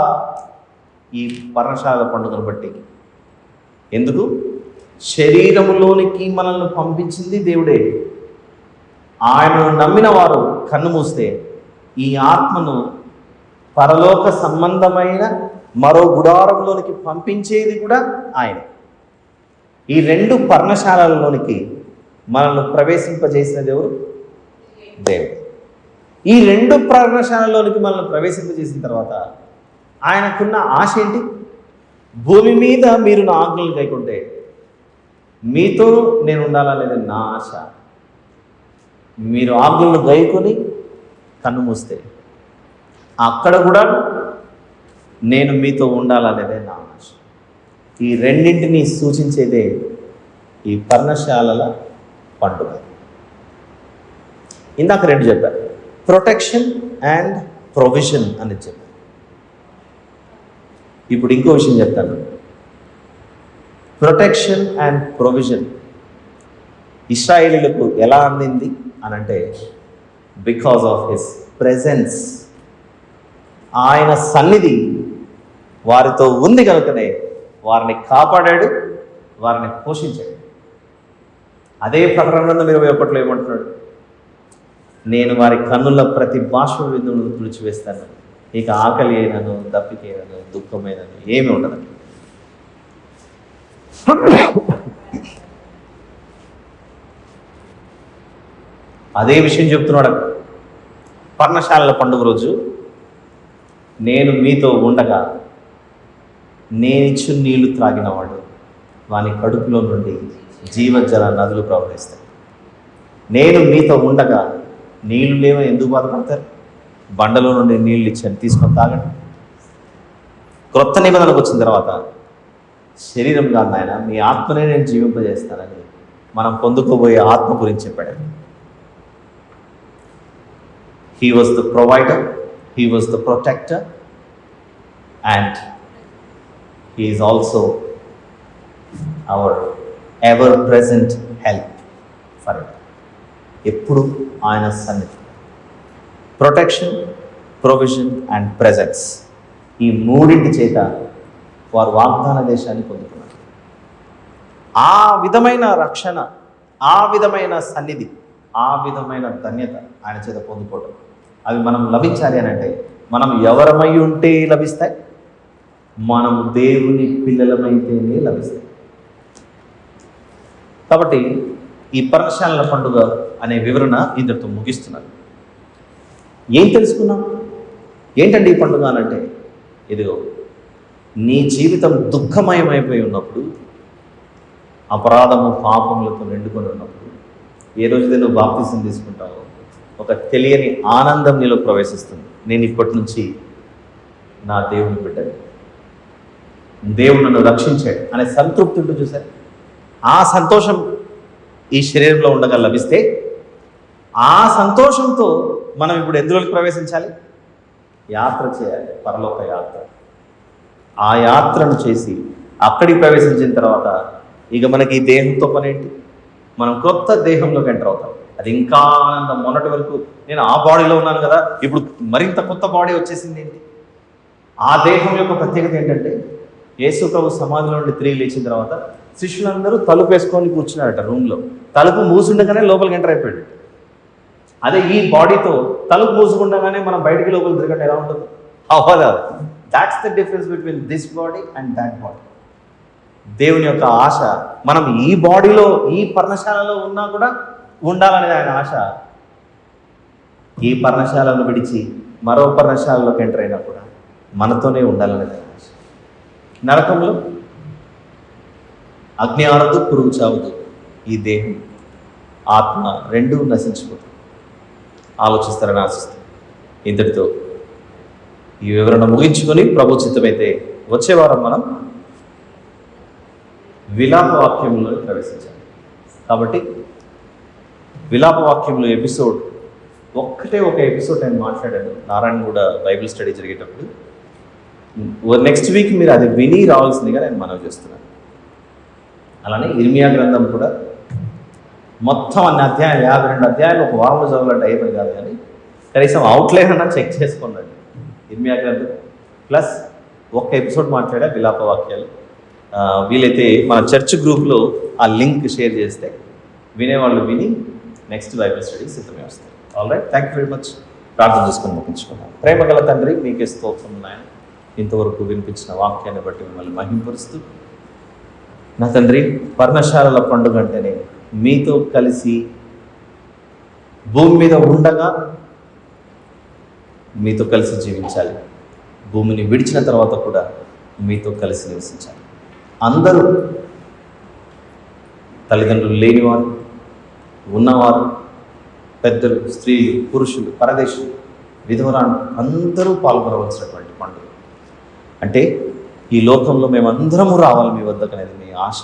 ఈ పర్ణశాల పండుగను బట్టి. ఎందుకు? శరీరములోనికి మనల్ని పంపించింది దేవుడే. ఆయనను నమ్మిన వారు కన్ను మూస్తే ఈ ఆత్మను పరలోక సంబంధమైన మరో గుడారంలోనికి పంపించేది కూడా ఆయన. ఈ రెండు పర్ణశాలలోనికి మనల్ని ప్రవేశింపజేసినది ఎవరు? దేవుడు. ఈ రెండు పర్ణశాలలోనికి మనల్ని ప్రవేశింపజేసిన తర్వాత ఆయనకున్న ఆశ ఏంటి? భూమి మీద మీరు నా ఆజ్ఞలు గైకుంటే మీతో నేను ఉండాలనేది నా ఆశ. మీరు ఆజ్ఞలను గైకొని కన్ను మూస్తే అక్కడ కూడా నేను మీతో ఉండాలనేదే నా ఆశ. ఈ రెండింటినీ సూచించేదే ఈ పర్ణశాలల పండుగ. ఇందాక రెండు చెప్పారు, ప్రొటెక్షన్ అండ్ ప్రొవిజన్ అని చెప్పారు. ఇప్పుడు ఇంకో విషయం చెప్తాను, ప్రొటెక్షన్ అండ్ ప్రొవిజన్ ఇశ్రాయేలీయులకు ఎలా అందింది అని అంటే, బికాజ్ ఆఫ్ హిస్ ప్రెజెన్స్. ఆయన సన్నిధి వారితో ఉంది కనుకనే వారిని కాపాడాడు, వారిని పోషించాడు. అదే ప్రకటన గ్రంథం 21లో ఏమంటున్నాడు? నేను వారి కన్నుల ప్రతి భాష విధులను తుడిచివేస్తాను, ఇక ఆకలి అయినను, దప్పికైనను, దుఃఖమైనను ఏమి ఉండదు. అదే విషయం చెప్తున్నాడు పర్ణశాలల పండుగ రోజు. నేను మీతో ఉండగా నేనిచ్చు నీళ్లు త్రాగినవాడు వాని కడుపులో నుండి జీవజల నదులు ప్రవహిస్తాయి. నేను మీతో ఉండగా నీళ్లు లేవని ఎందుకు బాధపడతారు? బండలో నుండి నీళ్ళు ఇచ్చాను, తీసుకొని తాగండి. క్రొత్త నిబంధనకు వచ్చిన తర్వాత శరీరం కాదు నాయన, మీ ఆత్మనే నేను జీవింపజేస్తానని మనం పొందుకోబోయే ఆత్మ గురించి చెప్పాడు. He was the provider, he was the protector, and he is also our ever present help for it. ఎప్పుడు ఆయన సన్నిధి, ప్రొటెక్షన్, ప్రొవిజన్ అండ్ ప్రెజెన్స్, ఈ మూడింటి చేత వారు వాగ్దాన దేశాన్ని పొందుతున్నారు. ఆ విధమైన రక్షణ, ఆ విధమైన సన్నిధి, ఆ విధమైన ధన్యత ఆయన చేత పొందుకోవడం, అవి మనం లభించాలి అని అంటే మనం ఎవరమై ఉంటే లభిస్తాయి, మనం దేవుని పిల్లలమైతేనే లభిస్తాయి. కాబట్టి ఈ పర్ణశాలల పండుగ అనే వివరణ ఇంతటితో ముగిస్తున్నారు. ఏం తెలుసుకున్నాం? ఏంటండి ఈ పండుగ అనంటే, ఇదిగో నీ జీవితం దుఃఖమయమైపోయి ఉన్నప్పుడు, అపరాధము పాపములతో నిండుకొని ఉన్నప్పుడు, ఏ రోజుదే నువ్వు బాప్తిసం తీసుకుంటావో ఒక తెలియని ఆనందం నీలో ప్రవేశిస్తుంది. నేను ఇప్పటి నుంచి నా దేవుని బిడ్డని, దేవుడు నన్ను రక్షించాడు అనే సంతృప్తి ఉంటుంది చూసారు. ఆ సంతోషం ఈ శరీరంలో ఉండగా లభిస్తే, ఆ సంతోషంతో మనం ఇప్పుడు ఎందులోకి ప్రవేశించాలి? యాత్ర చేయాలి, పరలోక యాత్ర. ఆ యాత్రను చేసి అక్కడికి ప్రవేశించిన తర్వాత ఇక మనకి ఈ దేహంతో పని ఏంటి? మనం కొత్త దేహంలోకి ఎంటర్ అవుతాం. అది ఇంకా ఆనందం. మొన్నటి వరకు నేను ఆ బాడీలో ఉన్నాను కదా, ఇప్పుడు మరింత కొత్త బాడీ వచ్చేసింది ఏంటి? ఆ దేహం యొక్క ప్రత్యేకత ఏంటంటే, యేసు ప్రభు సమాధిలో నుండి తిరిగి లేచిన తర్వాత శిష్యులందరూ తలుపు వేసుకొని కూర్చున్నారట రూమ్లో. తలుపు మూసుండగానే లోపలికి ఎంటర్ అయిపోయాడు. అదే ఈ బాడీతో తలుపు మూసుకుండగానే మనం బయటికి లోపలికి తిరగడం ఎలా ఉంటుంది? అవ్వదు. That's the difference between this body and that body. దేవుని యొక్క ఆశ మనం ఈ బాడీలో, ఈ పర్ణశాలలో ఉన్నా కూడా ఉండాలనేది ఆయన ఆశ. ఈ పర్ణశాలను విడిచి మరో పర్ణశాలలోకి ఎంటర్ అయినా కూడా మనతోనే ఉండాలనేది ఆయన ఆశ. నరకంలో అగ్ని ఆరదు, పురుగు చావదు. ఈ దేహం, ఆత్మ రెండూ నశించిపోతుంది. ఆలోచిస్తారని ఆశిస్తాం. ఇంతటితో ఈ వివరణ ముగించుకొని ప్రభు చిత్తమైతే వచ్చే వారం మనం విలాప వాక్యంలో ప్రవేశించాలి. కాబట్టి విలాప వాక్యంలో ఎపిసోడ్ ఒక్కటే ఒక ఎపిసోడ్ నేను మాట్లాడాను నారాయణగూడ బైబిల్ స్టడీ జరిగేటప్పుడు. నెక్స్ట్ వీక్ మీరు అది విని రావాల్సిందిగా నేను మనవి చేస్తున్నాను. అలానే ఇర్మియా గ్రంథం కూడా మొత్తం అన్ని అధ్యాయాలు, 52 అధ్యాయాలు ఒక వారంలో చదవాలంటే అయిపోయి కాదు, కానీ కనీసం అవుట్లైన్ అన్నా చెక్ చేసుకున్నాడు. ఇర్మియా గ్రంథం ప్లస్ ఒక్క ఎపిసోడ్ మాట్లాడా విలాప వాక్యాలు. వీలైతే మన చర్చ్ గ్రూప్లో ఆ లింక్ షేర్ చేస్తే వినేవాళ్ళు విని నెక్స్ట్ బైబిల్ స్టడీ సిద్ధమే వస్తాయి. All right, thank you very much. ప్రార్థన చేసుకొని ముగించుకున్నాం. ప్రేమగల తండ్రి, మీకే స్తోత్రం నాయన. ఇంతవరకు వినిపించిన వాక్యాన్ని బట్టి మిమ్మల్ని మహింపరుస్తూ, నా తండ్రి, పర్ణశాలల పండుగ అంటేనే మీతో కలిసి భూమి మీద ఉండగా మీతో కలిసి జీవించాలి, భూమిని విడిచిన తర్వాత కూడా మీతో కలిసి నివసించాలి. అందరూ తల్లిదండ్రులు లేనివారు, ఉన్నవారు, పెద్దలు, స్త్రీలు, పురుషులు, పరదేశులు, విధవరాలు అందరూ పాల్గొనవలసినటువంటి పండుగ. అంటే ఈ లోకంలో మేమందరము రావాలి మీ వద్దకు అనేది మీ ఆశ.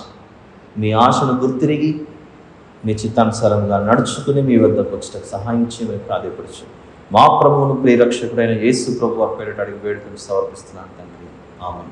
మీ ఆశను గుర్తిరిగి మీ చిత్తానుసారంగా నడుచుకుని మీ వద్దకు వచ్చేటకు సహాయం చేయమని ప్రాధాయపడుచు మా ప్రభువును ప్రియరక్షకుడైన యేసు ప్రభు వారి పేరిట అడిగి వేడుకను సమర్పిస్తున్నాను తండ్రి. ఆమేన్.